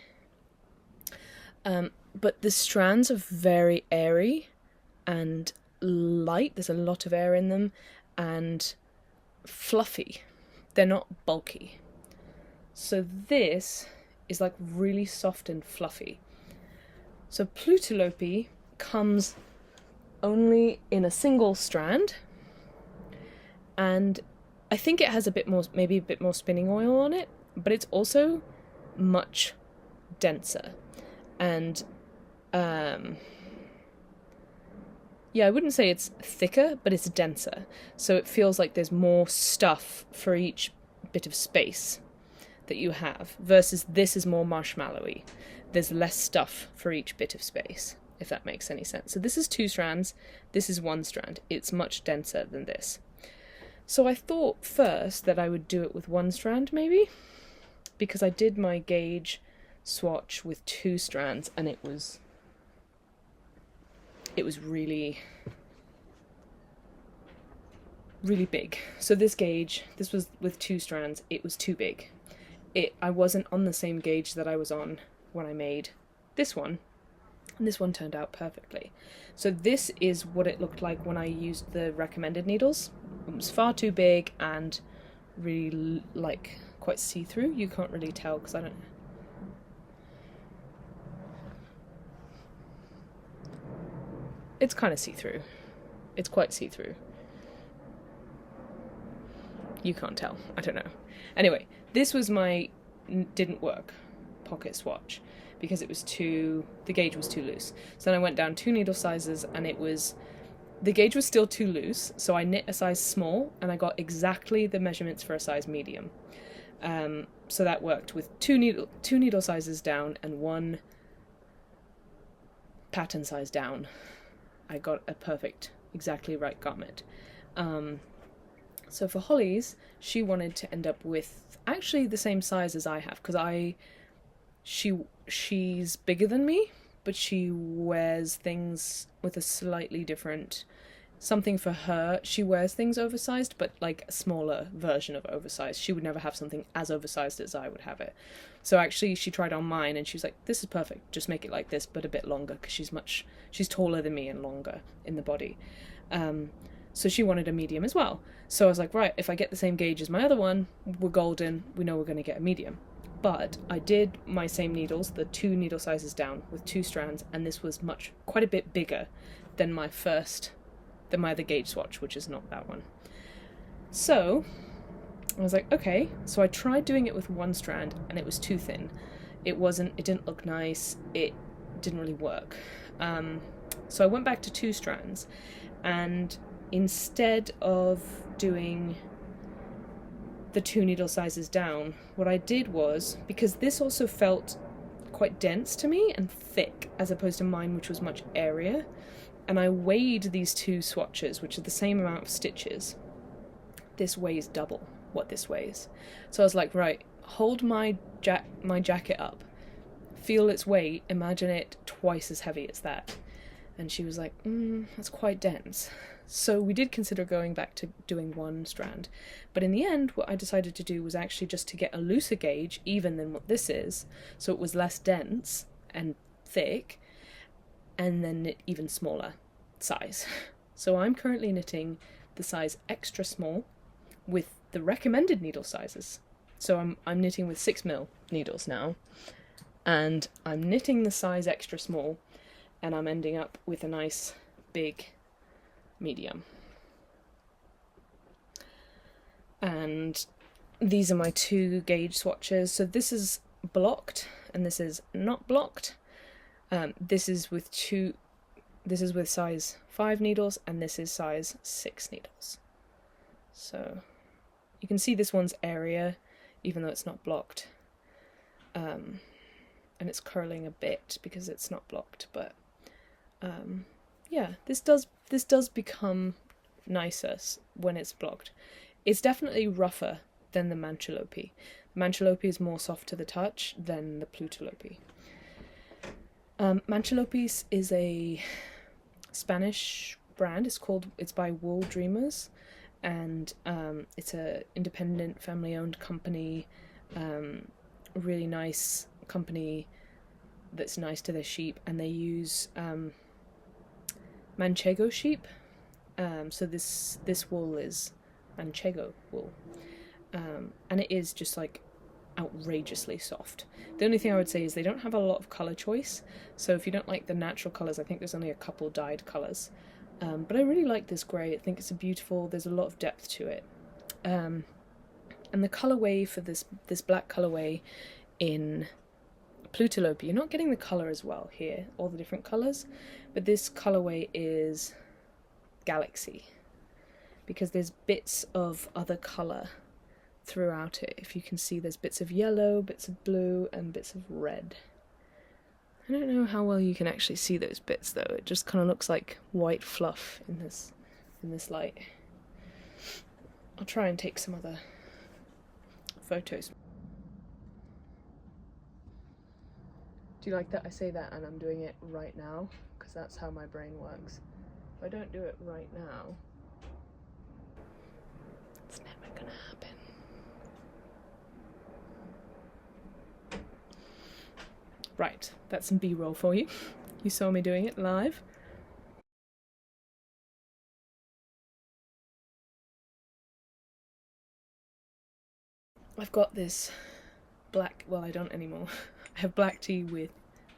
But the strands are very airy and light. There's a lot of air in them, and fluffy. They're not bulky. So this is like really soft and fluffy. So Plutelope comes only in a single strand, and I think it has maybe a bit more spinning oil on it, but it's also much denser. And yeah, I wouldn't say it's thicker, but it's denser. So it feels like there's more stuff for each bit of space that you have, versus this is more marshmallowy. There's less stuff for each bit of space, if that makes any sense. So this is 2 strands, this is 1 strand. It's much denser than this. So I thought first that I would do it with 1 strand maybe, because I did my gauge swatch with 2 strands, and it was really, really big. So this was with 2 strands, it was too big. I wasn't on the same gauge that I was on when I made this one, and this one turned out perfectly. So this is what it looked like when I used the recommended needles. It was far too big and really like quite see-through. You can't really tell because I don't. It's kind of see-through. It's quite see-through. You can't tell. I don't know. Anyway, this was my didn't work pocket swatch because the gauge was too loose. So then I went down 2 needle sizes, and the gauge was still too loose, so I knit a size small, and I got exactly the measurements for a size medium. So that worked with 2 needle sizes down and 1 pattern size down. I got a perfect, exactly right garment. So for Holly's, she wanted to end up with actually the same size as I have, because she's bigger than me, but she wears things with a slightly different something for her. She wears things oversized, but like a smaller version of oversized. She would never have something as oversized as I would have it. So actually she tried on mine and she was like, this is perfect, just make it like this but a bit longer, because she's taller than me and longer in the body. So she wanted a medium as well. So I was like, right, if I get the same gauge as my other one, we're golden, we know we're going to get a medium. But I did my same needles, the 2 needle sizes down with 2 strands, and this was quite a bit bigger than my other gauge swatch, which is not that one. So I was like, okay. So I tried doing it with 1 strand, and it was too thin. It didn't look nice. It didn't really work. So I went back to 2 strands, and instead of doing the 2 needle sizes down, what I did was, because this also felt quite dense to me and thick as opposed to mine, which was much airier, and I weighed these 2 swatches, which are the same amount of stitches. This weighs double what this weighs. So I was like, right, hold my jacket up, feel its weight, imagine it twice as heavy as that. And she was like, that's quite dense. So we did consider going back to doing 1 strand. But in the end, what I decided to do was actually just to get a looser gauge, even than what this is, so it was less dense and thick, and then knit even smaller size. So I'm currently knitting the size extra small with the recommended needle sizes. So I'm knitting with 6mm needles now, and I'm knitting the size extra small, and I'm ending up with a nice big medium. And these are my 2 gauge swatches. So this is blocked and this is not blocked. This is with size 5 needles, and this is size 6 needles. So you can see this one's area, even though it's not blocked. And it's curling a bit because it's not blocked, but yeah, this does become nicer when it's blocked. It's definitely rougher than the Mancholopi. The Mancholopi is more soft to the touch than the Plutelopi. Mancholopi is a Spanish brand. It's by Wool Dreamers, and it's a independent family-owned company. Really nice company that's nice to their sheep, and they use Manchego sheep. So this wool is Manchego wool, and it is just like outrageously soft. The only thing I would say is they don't have a lot of colour choice, so if you don't like the natural colours, I think there's only a couple dyed colours. But I really like this grey. I think it's there's a lot of depth to it. And the colourway for this black colourway in Plutelopi, you're not getting the colour as well here, all the different colours, but this colourway is Galaxy, because there's bits of other colour throughout it. If you can see, there's bits of yellow, bits of blue, and bits of red. I don't know how well you can actually see those bits though. It just kind of looks like white fluff in this light. I'll try and take some other photos. Do you like that I say that and I'm doing it right now? Because that's how my brain works. If I don't do it right now, it's never gonna happen. Right, that's some B-roll for you. You saw me doing it live. I've got this black, well, I don't anymore. I have black tea with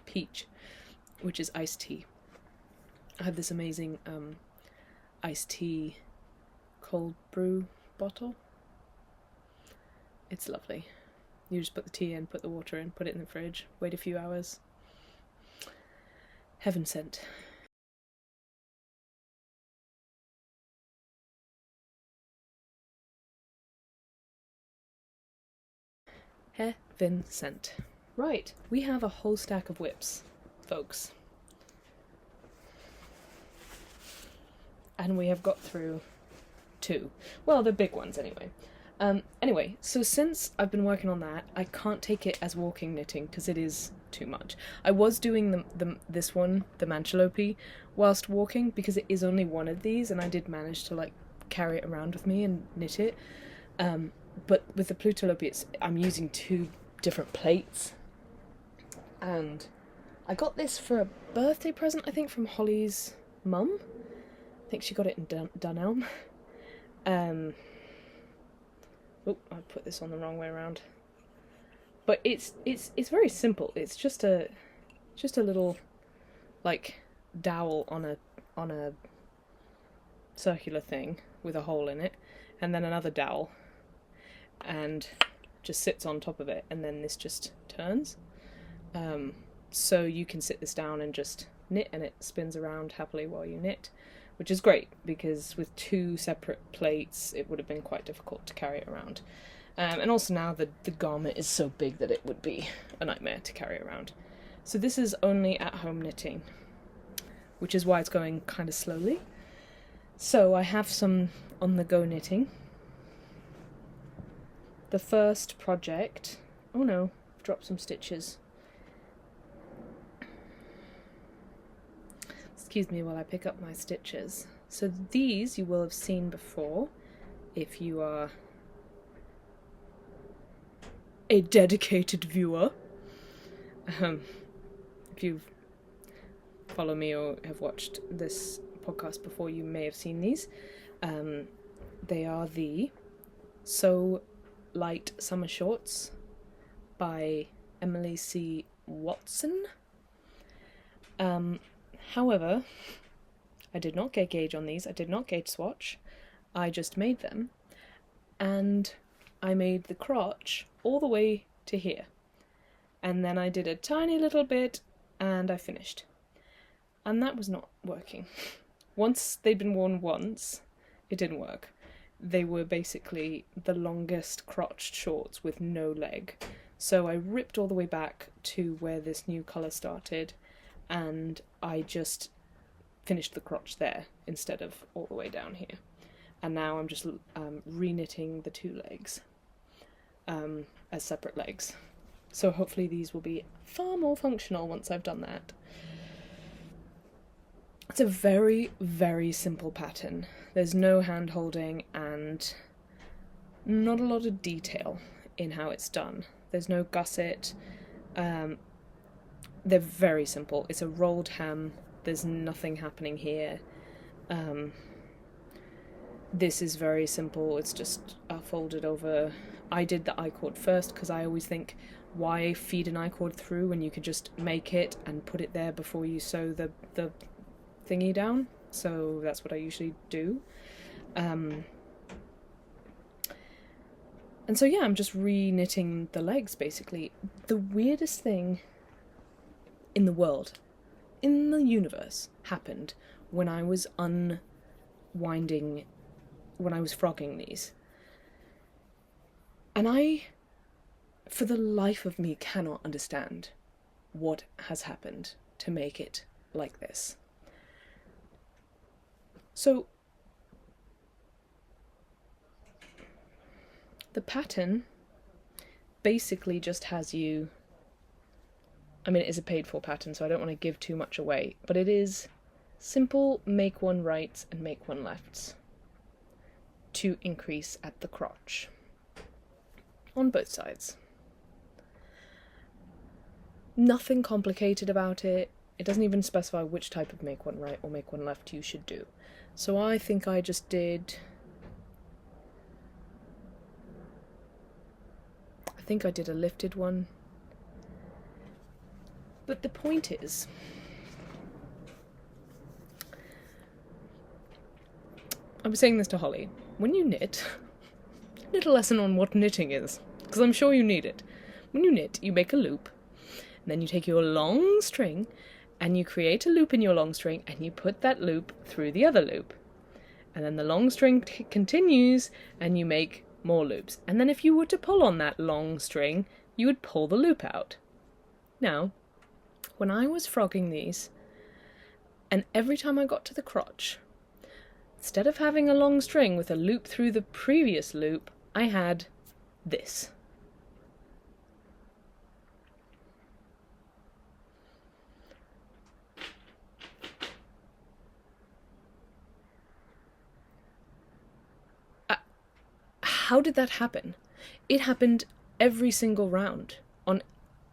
peach, which is iced tea. I have this amazing iced tea cold brew bottle. It's lovely. You just put the tea in, put the water in, put it in the fridge, wait a few hours. Heaven sent. Heaven sent. Right, we have a whole stack of whips, folks. And we have got through 2. Well, the big ones anyway. Anyway, so since I've been working on that, I can't take it as walking knitting because it is too much. I was doing this one, the Mancholopi, whilst walking because it is only one of these, and I did manage to like carry it around with me and knit it. But with the Plutelopi, I'm using 2 different plates, and I got this for a birthday present, I think, from Holly's mum. think she got it in Dunelm. Oh, I put this on the wrong way around. But it's very simple. It's just a little, like, dowel on a circular thing with a hole in it, and then another dowel, and just sits on top of it, and then this just turns. So you can sit this down and just knit, and it spins around happily while you knit, which is great, because with two separate plates it would have been quite difficult to carry it around. And also now the garment is so big that it would be a nightmare to carry around. So this is only at home knitting, which is why it's going kind of slowly. So I have some on the go knitting. The first project, oh no, I've dropped some stitches. Excuse me while I pick up my stitches. So these you will have seen before if you are a dedicated viewer. If you follow me or have watched this podcast before, you may have seen these. They are the So Light Summer Shorts by Emily C. Watson. However, I did not get gauge on these. I did not gauge swatch. I just made them, and I made the crotch all the way to here, and then I did a tiny little bit and I finished, and that was not working. Once they'd been worn once, it didn't work. They were basically the longest crotched shorts with no leg, so I ripped all the way back to where this new colour started, and I just finished the crotch there instead of all the way down here. And now I'm just re-knitting the two legs as separate legs. So hopefully these will be far more functional once I've done that. It's a very, very simple pattern. There's no hand holding and not a lot of detail in how it's done. There's no gusset. They're very simple. It's a rolled hem. There's nothing happening here. This is very simple. It's just folded over. I did the I-cord first because I always think, why feed an I-cord through when you could just make it and put it there before you sew the thingy down? So that's what I usually do. And so yeah, I'm just re-knitting the legs basically. The weirdest thing in the world, in the universe, happened when I was unwinding, when I was frogging these. And I, for the life of me, cannot understand what has happened to make it like this. So, the pattern basically just has you, I mean, it is a paid for pattern, so I don't want to give too much away, but it is simple make one rights and make one lefts to increase at the crotch on both sides. Nothing complicated about it. It doesn't even specify which type of make one right or make one left you should do. So I think I just did, I think I did a lifted one. But the point is, I was saying this to Holly, when you knit, little lesson on what knitting is, because I'm sure you need it. When you knit, you make a loop, and then you take your long string, and you create a loop in your long string, and you put that loop through the other loop. And then the long string continues, and you make more loops. And then if you were to pull on that long string, you would pull the loop out. Now, when I was frogging these, and every time I got to the crotch, instead of having a long string with a loop through the previous loop, I had this. How did that happen? It happened every single round,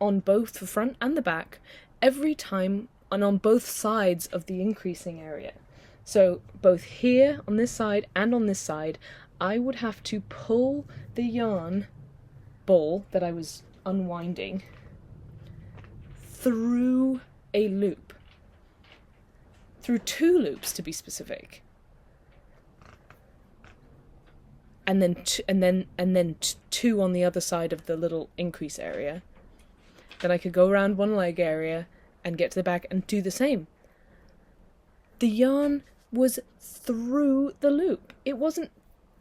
on both the front and the back, every time, and on both sides of the increasing area. So both here on this side and on this side, I would have to pull the yarn ball that I was unwinding through a loop. Through 2 loops, to be specific. And then 2 on the other side of the little increase area. Then I could go around one leg area and get to the back and do the same. The yarn was through the loop. It wasn't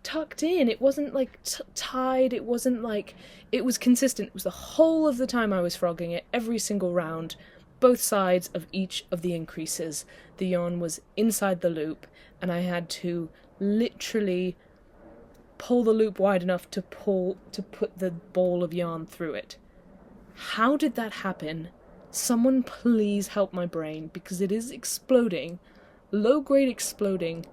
tucked in. It wasn't like tied. It wasn't like, it was consistent. It was the whole of the time I was frogging it, every single round, both sides of each of the increases. The yarn was inside the loop, and I had to literally pull the loop wide enough to put the ball of yarn through it. How did that happen? Someone please help my brain, because it is exploding, low-grade exploding,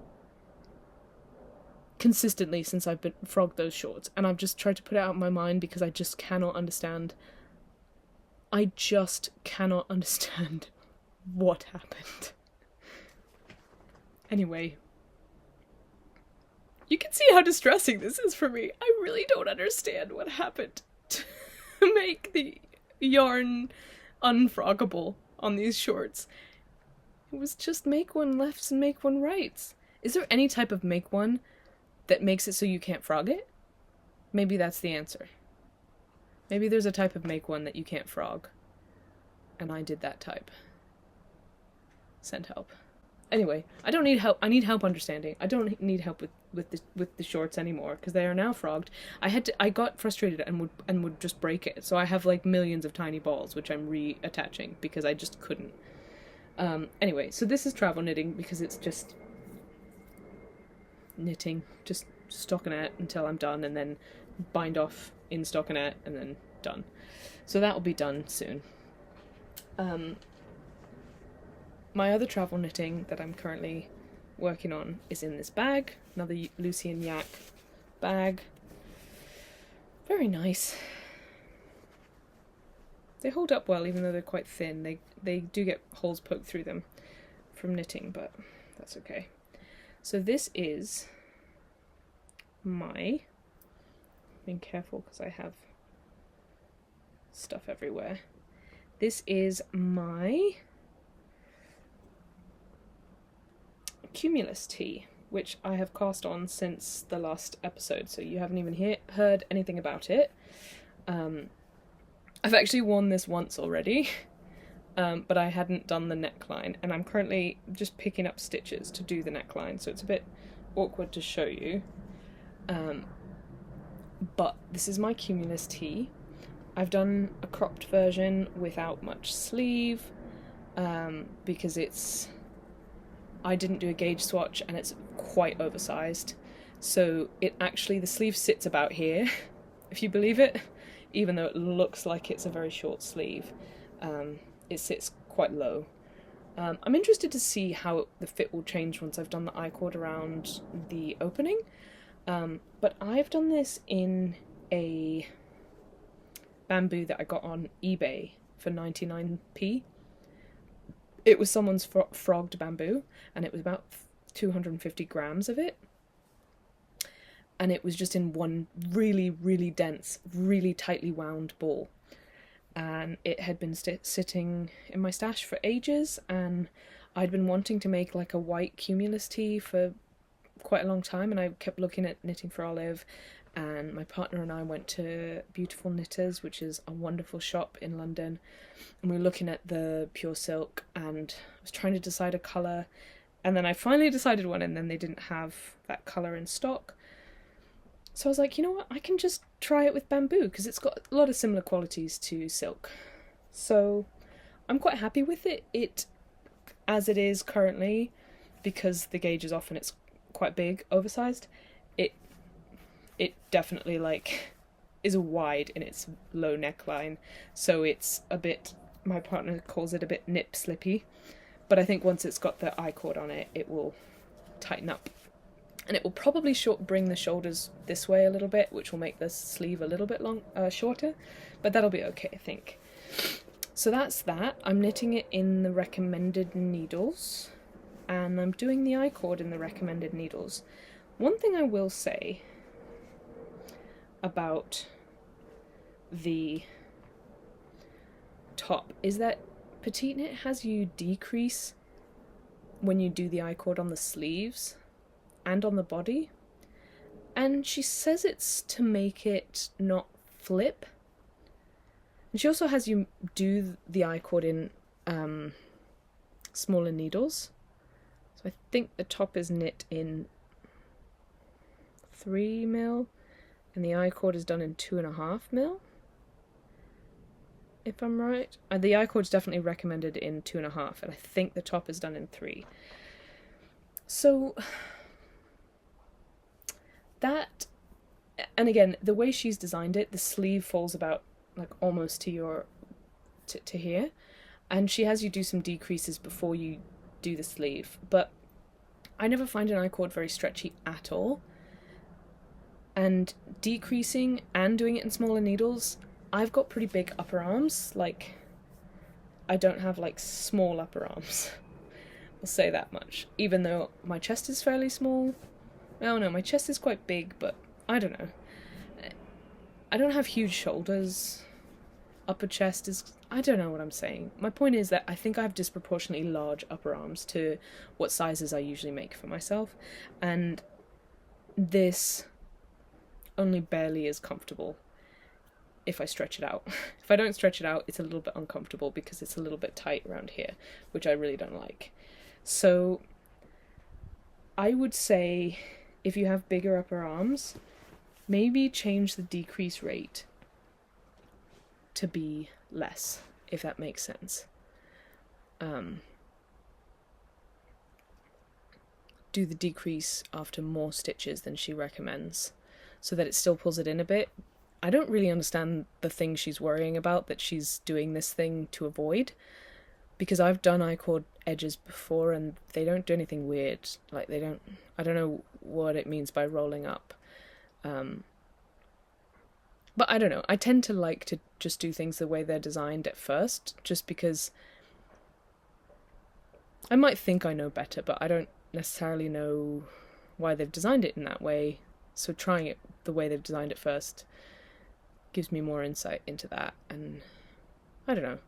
consistently since I've been frogged those shorts, and I've just tried to put it out of my mind because I just cannot understand. I just cannot understand what happened. Anyway, you can see how distressing this is for me. I really don't understand what happened to make the yarn unfroggable on these shorts. It was just make one lefts and make one rights. Is there any type of make one that makes it so you can't frog it? Maybe that's the answer. Maybe there's a type of make one that you can't frog. And I did that type. Send help. Anyway, I don't need help. I need help understanding. I don't need help with the shorts anymore because they are now frogged. I got frustrated and would just break it. So I have like millions of tiny balls which I'm reattaching because I just couldn't. Anyway, so this is travel knitting because it's just knitting, just stockinette until I'm done, and then bind off in stockinette and then done. So that will be done soon. My other travel knitting that I'm currently working on is in this bag, another Lucy and Yak bag. Very nice. They hold up well even though they're quite thin. They do get holes poked through them from knitting, but that's okay. So this is my, being careful because I have stuff everywhere. This is my Cumulus tee, which I have cast on since the last episode, so you haven't even heard anything about it. I've actually worn this once already, but I hadn't done the neckline, and I'm currently just picking up stitches to do the neckline, so it's a bit awkward to show you. But this is my Cumulus tee. I've done a cropped version without much sleeve, because I didn't do a gauge swatch and it's quite oversized. So the sleeve sits about here, if you believe it, even though it looks like it's a very short sleeve. It sits quite low. I'm interested to see how the fit will change once I've done the I-cord around the opening. But I've done this in a bamboo that I got on eBay for 99p. It was someone's frogged bamboo, and it was about 250 grams of it. And it was just in one really, really dense, really tightly wound ball. And it had been sitting in my stash for ages, and I'd been wanting to make like a white Cumulus tee for quite a long time, and I kept looking at Knitting for Olive, and my partner and I went to Beautiful Knitters, which is a wonderful shop in London, and we were looking at the pure silk, and I was trying to decide a colour, and then I finally decided one, and then they didn't have that colour in stock. So I was like, you know what, I can just try it with bamboo, because it's got a lot of similar qualities to silk. So I'm quite happy with it, as it is currently, because the gauge is off and it's quite big, oversized. It definitely is wide in its low neckline, so it's a bit, my partner calls it a bit nip slippy, but I think once it's got the I-cord on it, it will tighten up. And it will probably bring the shoulders this way a little bit, which will make the sleeve a little bit shorter, but that'll be okay, I think. So that's that. I'm knitting it in the recommended needles. and I'm doing the I-cord in the recommended needles. One thing I will say about the top is that Petite Knit has you decrease when you do the I-cord on the sleeves and on the body, and she says it's to make it not flip. And she also has you do the I-cord in smaller needles. So I think the top is knit in 3mm and the I-cord is done in 2.5mm. If I'm right. The I-cord is definitely recommended in 2.5, and I think the top is done in 3. So that, and again, the way she's designed it, the sleeve falls about like almost to your to here, and she has you do some decreases before you do the sleeve, but I never find an I-cord very stretchy at all, and decreasing and doing it in smaller needles, I've got pretty big upper arms. Like, I don't have like small upper arms. I'll say that much. Even though my chest is fairly small. Oh no, my chest is quite big, but I don't know. I don't have huge shoulders. Upper chest is... I don't know what I'm saying. My point is that I think I have disproportionately large upper arms to what sizes I usually make for myself. And this only barely is comfortable if I stretch it out. If I don't stretch it out, it's a little bit uncomfortable because it's a little bit tight around here, which I really don't like. So I would say if you have bigger upper arms, maybe change the decrease rate to be less, if that makes sense. Do the decrease after more stitches than she recommends, so that it still pulls it in a bit. I don't really understand the thing she's worrying about that she's doing this thing to avoid, because I've done I-cord edges before and they don't do anything weird. Like, I don't know what it means by rolling up. But I don't know, I tend to like to just do things the way they're designed at first, just because I might think I know better, but I don't necessarily know why they've designed it in that way, so trying it the way they've designed it first gives me more insight into that, and I don't know.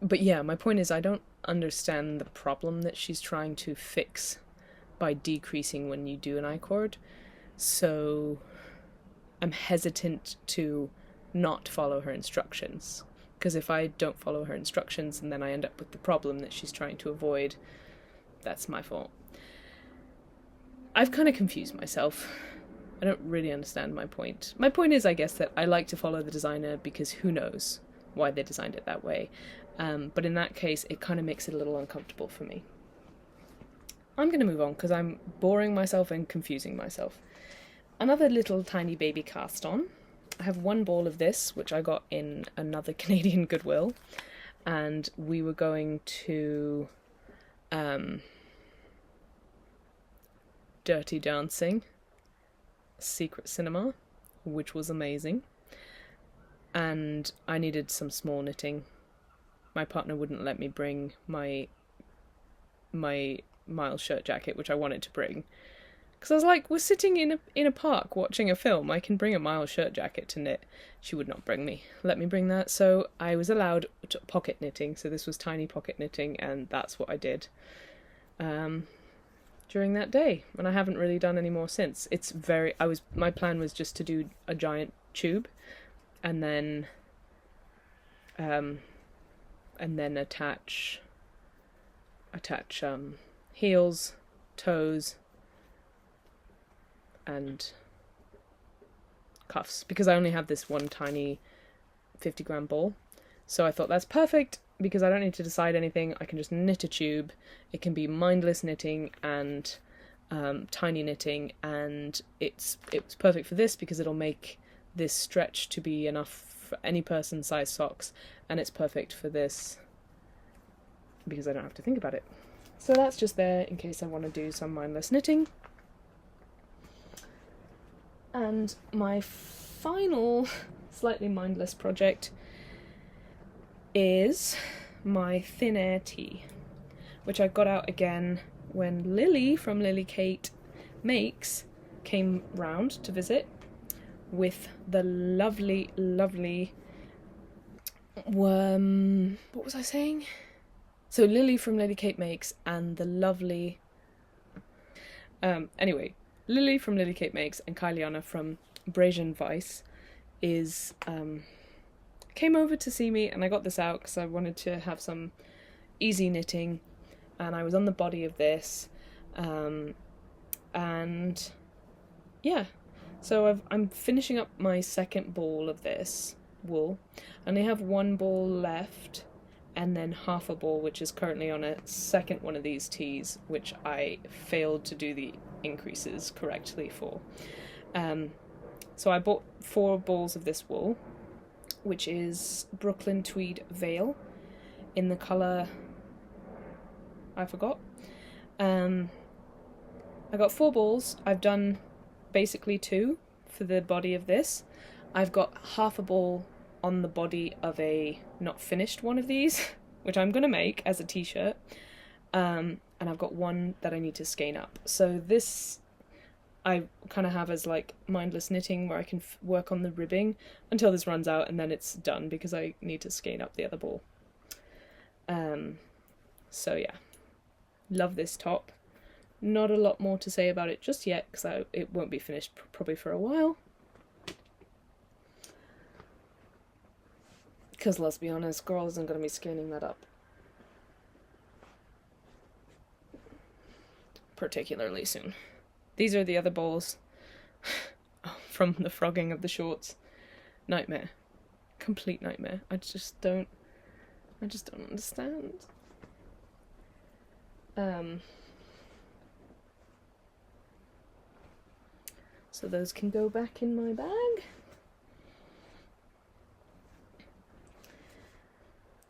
But yeah, my point is I don't understand the problem that she's trying to fix by decreasing when you do an I-cord, so I'm hesitant to not follow her instructions, because if I don't follow her instructions and then I end up with the problem that she's trying to avoid, that's my fault. I've kind of confused myself. I don't really understand my point. My point is, I guess, that I like to follow the designer because who knows why they designed it that way. But in that case, it kind of makes it a little uncomfortable for me. I'm going to move on because I'm boring myself and confusing myself. Another little tiny baby cast on. I have one ball of this, which I got in another Canadian Goodwill, and we were going to Dirty Dancing, Secret Cinema, which was amazing, and I needed some small knitting. My partner wouldn't let me bring my Miles shirt jacket, which I wanted to bring, because I was like, we're sitting in a park watching a film, I can bring a Miles shirt jacket to knit. She would not let me bring that, so I was allowed pocket knitting, so this was tiny pocket knitting, and that's what I did during that day, and I haven't really done any more since. My plan was just to do a giant tube and then attach heels, toes, and cuffs, because I only have this one tiny 50-gram ball. So I thought that's perfect, because I don't need to decide anything. I can just knit a tube. It can be mindless knitting and tiny knitting, and it's perfect for this because it'll make this stretch to be enough for any person's size socks, and it's perfect for this because I don't have to think about it. So that's just there in case I want to do some mindless knitting. And my final slightly mindless project is my thin air tea, which I got out again when Lily from Lily Kate Makes came round to visit with the lovely, lovely what was I saying? So Lily from Lily Kate Makes and the lovely anyway, Lily from Lily Kate Makes and Kyliana from Brazen Vice came over to see me, and I got this out because I wanted to have some easy knitting, and I was on the body of this, and yeah, so I'm finishing up my second ball of this wool. I only have one ball left, and then half a ball, which is currently on a second one of these teas, which I failed to do the increases correctly for. So I bought 4 balls of this wool, which is Brooklyn Tweed Veil, in the colour I forgot. I got 4 balls. I've done basically 2 for the body of this. I've got half a ball on the body of a not finished one of these, which I'm going to make as a t-shirt, and I've got one that I need to skein up. So this I kind of have as like mindless knitting, where I can work on the ribbing until this runs out, and then it's done because I need to skein up the other ball. So yeah, love this top. Not a lot more to say about it just yet, because it won't be finished probably for a while. Because let's be honest, girl isn't going to be skinning that up particularly soon. These are the other balls from the frogging of the shorts. Nightmare. Complete nightmare. I just don't understand. So those can go back in my bag.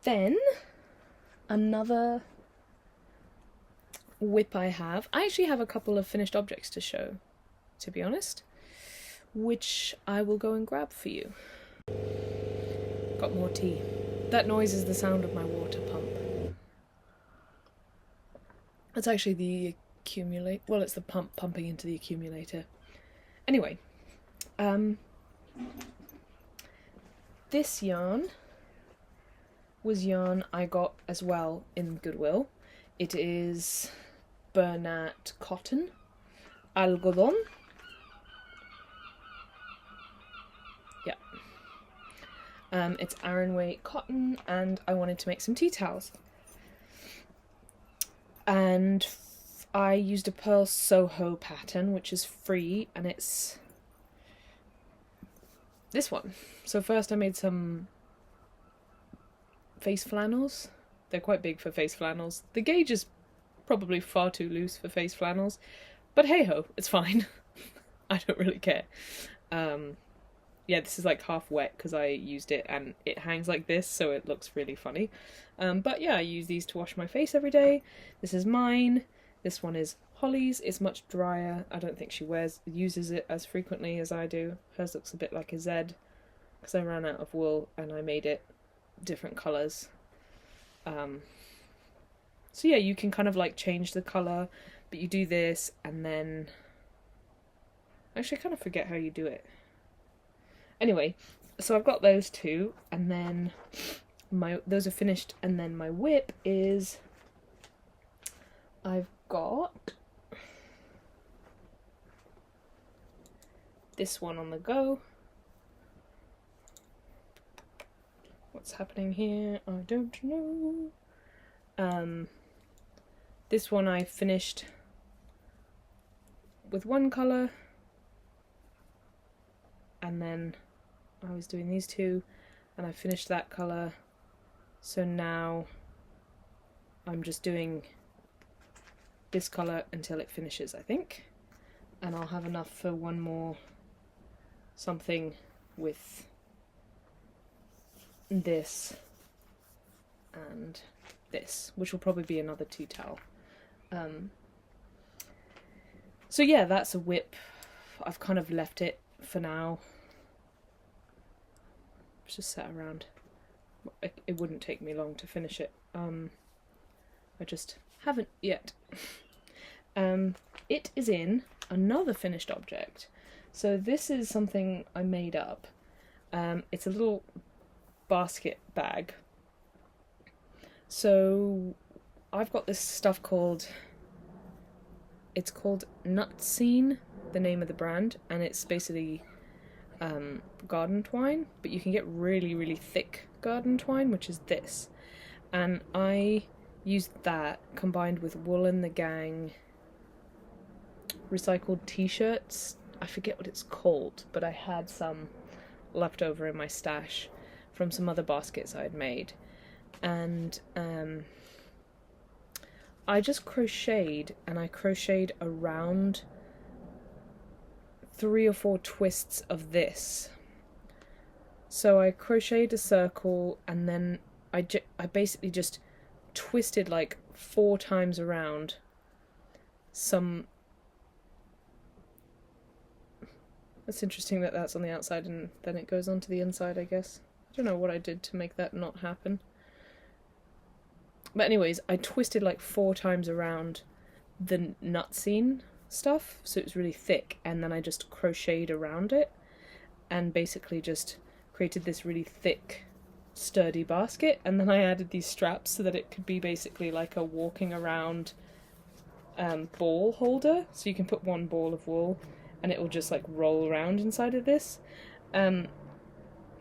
Then, another whip I actually have a couple of finished objects to show, to be honest, which I will go and grab for you. Got more tea. That noise is the sound of my water pump. It's actually the it's the pump pumping into the accumulator. Anyway, this yarn was yarn I got as well in Goodwill. It is Bernat cotton, algodon. Yeah. It's Aran weight cotton, and I wanted to make some tea towels. And I used a Pearl Soho pattern, which is free, and it's this one. So first I made some face flannels. They're quite big for face flannels. The gauge is probably far too loose for face flannels, but hey ho, it's fine. I don't really care. Yeah, this is like half wet because I used it and it hangs like this, so it looks really funny. But yeah, I use these to wash my face every day. This is mine. This one is Holly's. It's much drier. I don't think she uses it as frequently as I do. Hers looks a bit like a Z because I ran out of wool and I made it different colours. So yeah, you can kind of like change the colour, but you do this and then... Actually, I kind of forget how you do it. Anyway, so I've got those two, and then those are finished, and then my whip is... I've got this one on the go. What's happening here? I don't know. This one I finished with one colour, and then I was doing these two, and I finished that colour, so now I'm just doing this colour until it finishes, I think, and I'll have enough for one more something with this and this, which will probably be another tea towel. So yeah, that's a whip. I've kind of left it for now. It's just sat around. It wouldn't take me long to finish it I just haven't yet. It is in another finished object. So this is something I made up. It's a little basket bag. So I've got this stuff called Nutscene, the name of the brand, and it's basically garden twine, but you can get really, really thick garden twine, which is this. And I used that combined with Wool and the Gang recycled t-shirts. I forget what it's called, but I had some left over in my stash from some other baskets I had made. And I just crocheted, and I crocheted around 3 or 4 twists of this. So I crocheted a circle, and then I basically just twisted like 4 times around some. That's interesting that that's on the outside and then it goes onto the inside, I guess. I don't know what I did to make that not happen. But anyways, I twisted like 4 times around the Nutscene stuff, so it was really thick, and then I just crocheted around it and basically just created this really thick, sturdy basket, and then I added these straps so that it could be basically like a walking around ball holder, so you can put 1 ball of wool and it will just like roll around inside of this. And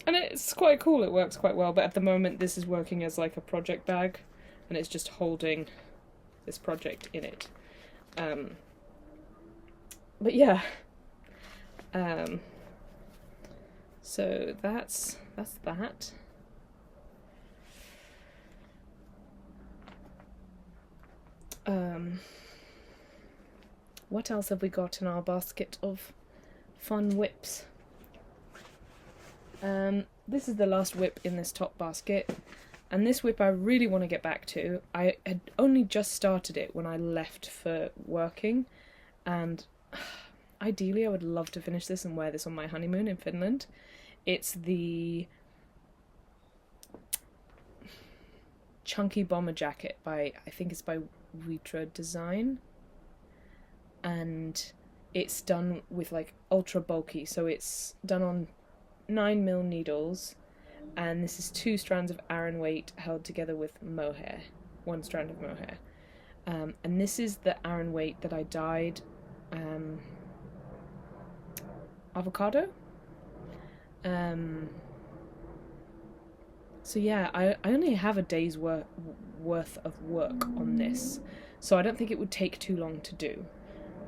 it's quite cool, it works quite well, but at the moment this is working as like a project bag, and it's just holding this project in it. But yeah. So that's that. What else have we got in our basket of fun whips? This is the last whip in this top basket, and this whip I really want to get back to. I had only just started it when I left for working, and ideally I would love to finish this and wear this on my honeymoon in Finland. It's the Chunky Bomber Jacket by, I think it's by Vitra Design, and it's done with like ultra bulky, so it's done on 9mm needles, and this is 2 strands of Aran weight held together with mohair, 1 strand of mohair, and this is the Aran weight that I dyed avocado. So yeah, I only have a day's worth of work on this, so I don't think it would take too long to do,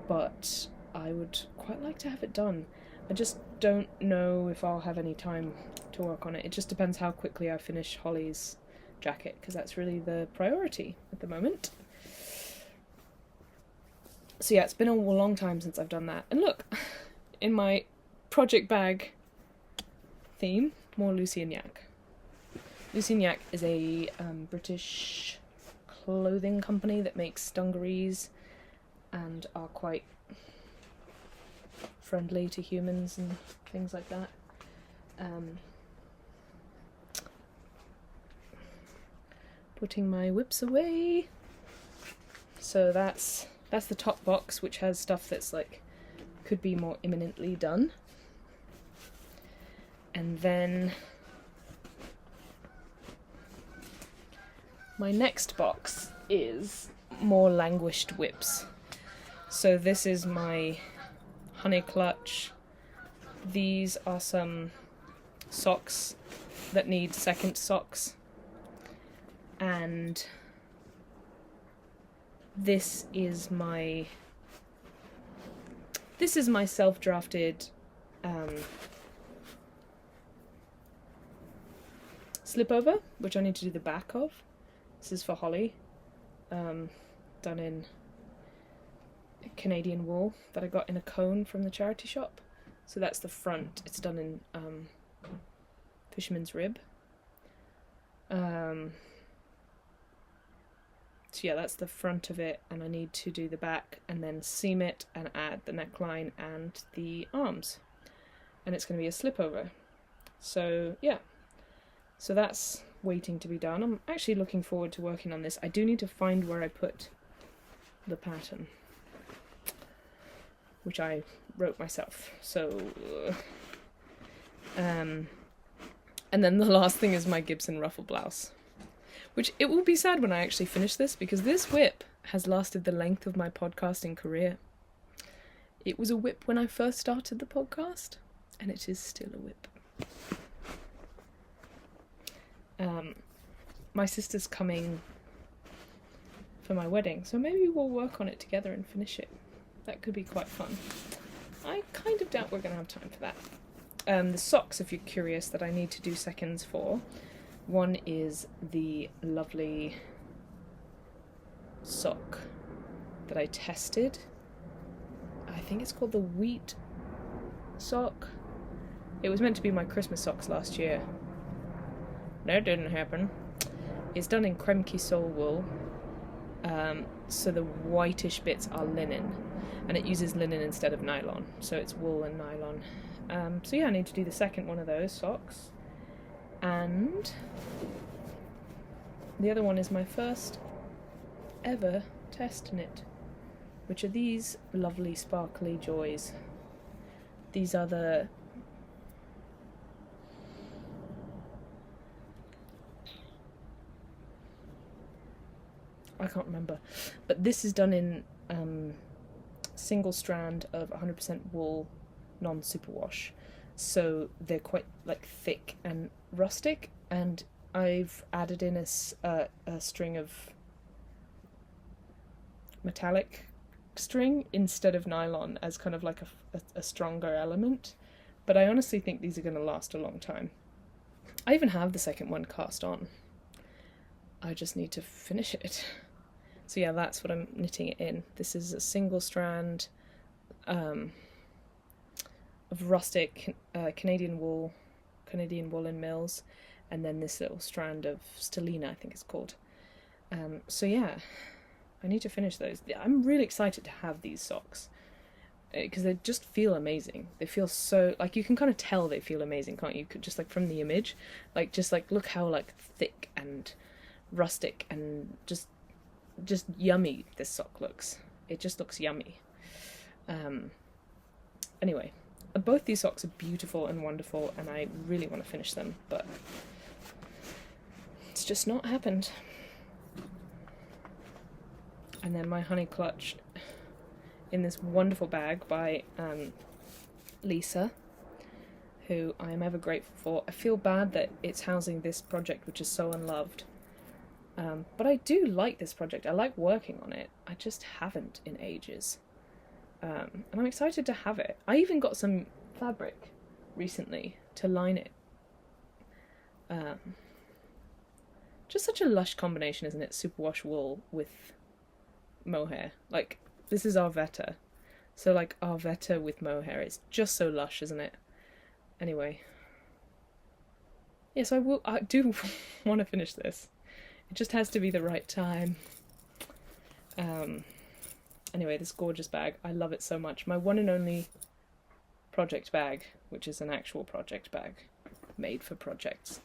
but I would quite like to have it done. I just don't know if I'll have any time to work on it. It just depends how quickly I finish Holly's jacket, because that's really the priority at the moment. So yeah, it's been a long time since I've done that. And look, in my project bag theme, more Lucy and Yak. Lucy and Yak is a British clothing company that makes dungarees and are quite friendly to humans and things like that. Putting my whips away. So that's the top box, which has stuff that's like could be more imminently done. And then my next box is more languished whips. So this is my honey clutch. These are some socks that need second socks. And this is my self-drafted slipover, which I need to do the back of. This is for Holly, done in Canadian wool that I got in a cone from the charity shop. So that's the front. It's done in fisherman's rib. So yeah, that's the front of it, and I need to do the back and then seam it and add the neckline and the arms, and it's going to be a slipover. So yeah, so that's waiting to be done. I'm actually looking forward to working on this. I do need to find where I put the pattern, which I wrote myself. So, and then the last thing is my Gibson ruffle blouse, which it will be sad when I actually finish this, because this whip has lasted the length of my podcasting career. It was a whip when I first started the podcast, and it is still a whip. My sister's coming for my wedding, so maybe we'll work on it together and finish it. That could be quite fun. I kind of doubt we're going to have time for that. The socks, if you're curious, that I need to do seconds for. One is the lovely sock that I tested. I think it's called the wheat sock. It was meant to be my Christmas socks last year. That didn't happen. It's done in Kremke sole wool, so the whitish bits are linen, and it uses linen instead of nylon, so it's wool and nylon. So yeah, I need to do the second one of those socks, and the other one is my first ever test knit, which are these lovely sparkly joys. These are the I can't remember, but this is done in single strand of 100% wool, non-superwash, so they're quite like thick and rustic, and I've added in a string of metallic string instead of nylon as kind of like a stronger element, but I honestly think these are going to last a long time. I even have the second one cast on. I just need to finish it. So yeah, that's what I'm knitting it in. This is a single strand of rustic Canadian woolen mills, and then this little strand of stellina, I think it's called. So yeah, I need to finish those. I'm really excited to have these socks, because they just feel amazing. They feel so, like, you can kind of tell they feel amazing, can't you? Just like from the image, like, just like look how like thick and rustic and just yummy this sock looks. It just looks yummy. Anyway, both these socks are beautiful and wonderful, and I really want to finish them, but it's just not happened. And then my honey clutch in this wonderful bag by Lisa, who I am ever grateful for. I feel bad that it's housing this project, which is so unloved. But I do like this project. I like working on it. I just haven't in ages. And I'm excited to have it. I even got some fabric recently to line it. Just such a lush combination, isn't it? Superwash wool with mohair. Like, this is Ozetta. So like Ozetta with mohair. It's just so lush, isn't it? Anyway. Yes, I do want to finish this. It just has to be the right time. Anyway, this gorgeous bag. I love it so much. My one and only project bag, which is an actual project bag made for projects.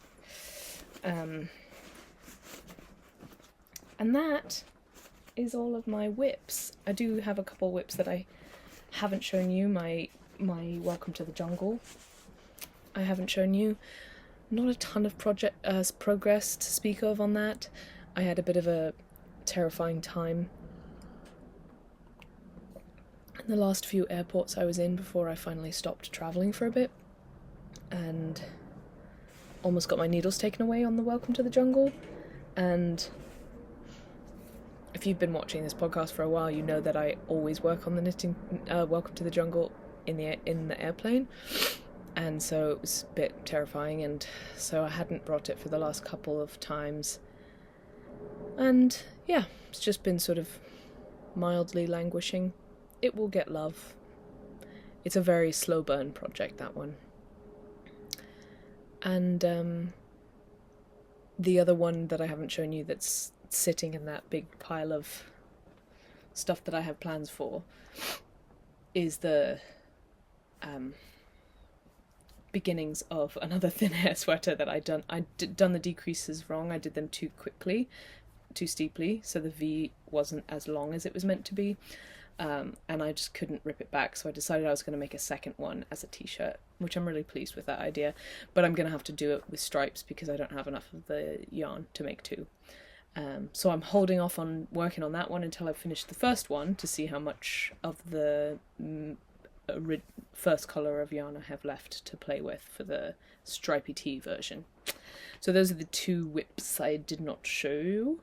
And that is all of my whips. I do have a couple whips that I haven't shown you. My Welcome to the Jungle. I haven't shown you. Not a ton of progress to speak of on that. I had a bit of a terrifying time in the last few airports I was in before I finally stopped travelling for a bit, and almost got my needles taken away on the Welcome to the Jungle. And if you've been watching this podcast for a while, you know that I always work on the knitting Welcome to the Jungle in the airplane. And so it was a bit terrifying, and so I hadn't brought it for the last couple of times. And yeah, it's just been sort of mildly languishing. It will get love. It's a very slow burn project, that one. And the other one that I haven't shown you that's sitting in that big pile of stuff that I have plans for is the beginnings of another thin hair sweater that I'd done the decreases wrong. I did them too quickly, too steeply, so the V wasn't as long as it was meant to be, and I just couldn't rip it back, so I decided I was going to make a second one as a t-shirt, which I'm really pleased with that idea, but I'm going to have to do it with stripes because I don't have enough of the yarn to make two. So I'm holding off on working on that one until I've finished the first one to see how much of the first colour of yarn I have left to play with for the stripy tee version. So those are the two whips I did not show you,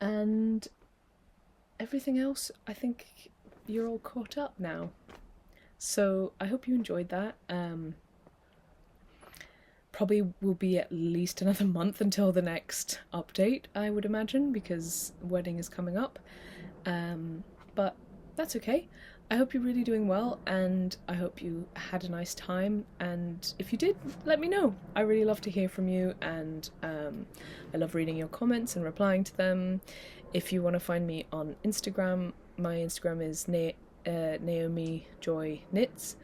and everything else I think you're all caught up now. So I hope you enjoyed that. Probably will be at least another month until the next update, I would imagine, because wedding is coming up. But that's okay. I hope you're really doing well, and I hope you had a nice time, and if you did, let me know. I really love to hear from you, and I love reading your comments and replying to them. If you want to find me on Instagram, my Instagram is Naomi Joy Knits,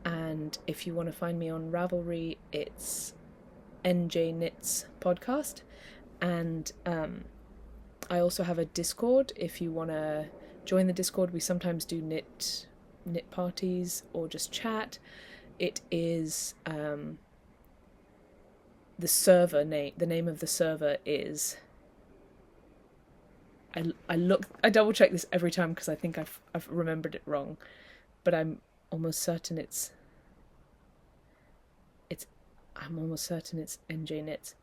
and if you want to find me on Ravelry, it's njknitspodcast, and I also have a Discord. If you want to join the Discord, we sometimes do knit parties or just chat. It is the server name. The name of the server is. I double check this every time because I think I've remembered it wrong, but I'm almost certain it's NJ Knits.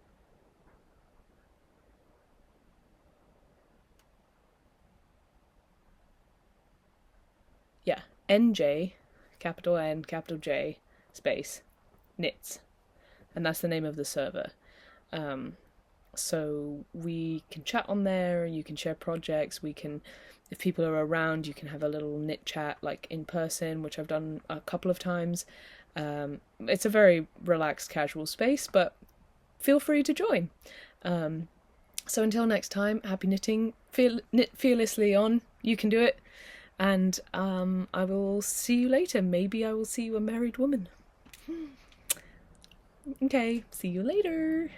Yeah, NJ, capital N, capital J, space, knits. And that's the name of the server. So we can chat on there, you can share projects, we can, if people are around, you can have a little knit chat like in person, which I've done a couple of times. It's a very relaxed, casual space, but feel free to join. So until next time, happy knitting, knit fearlessly on, you can do it. And I will see you later. Maybe I will see you a married woman. Okay, see you later.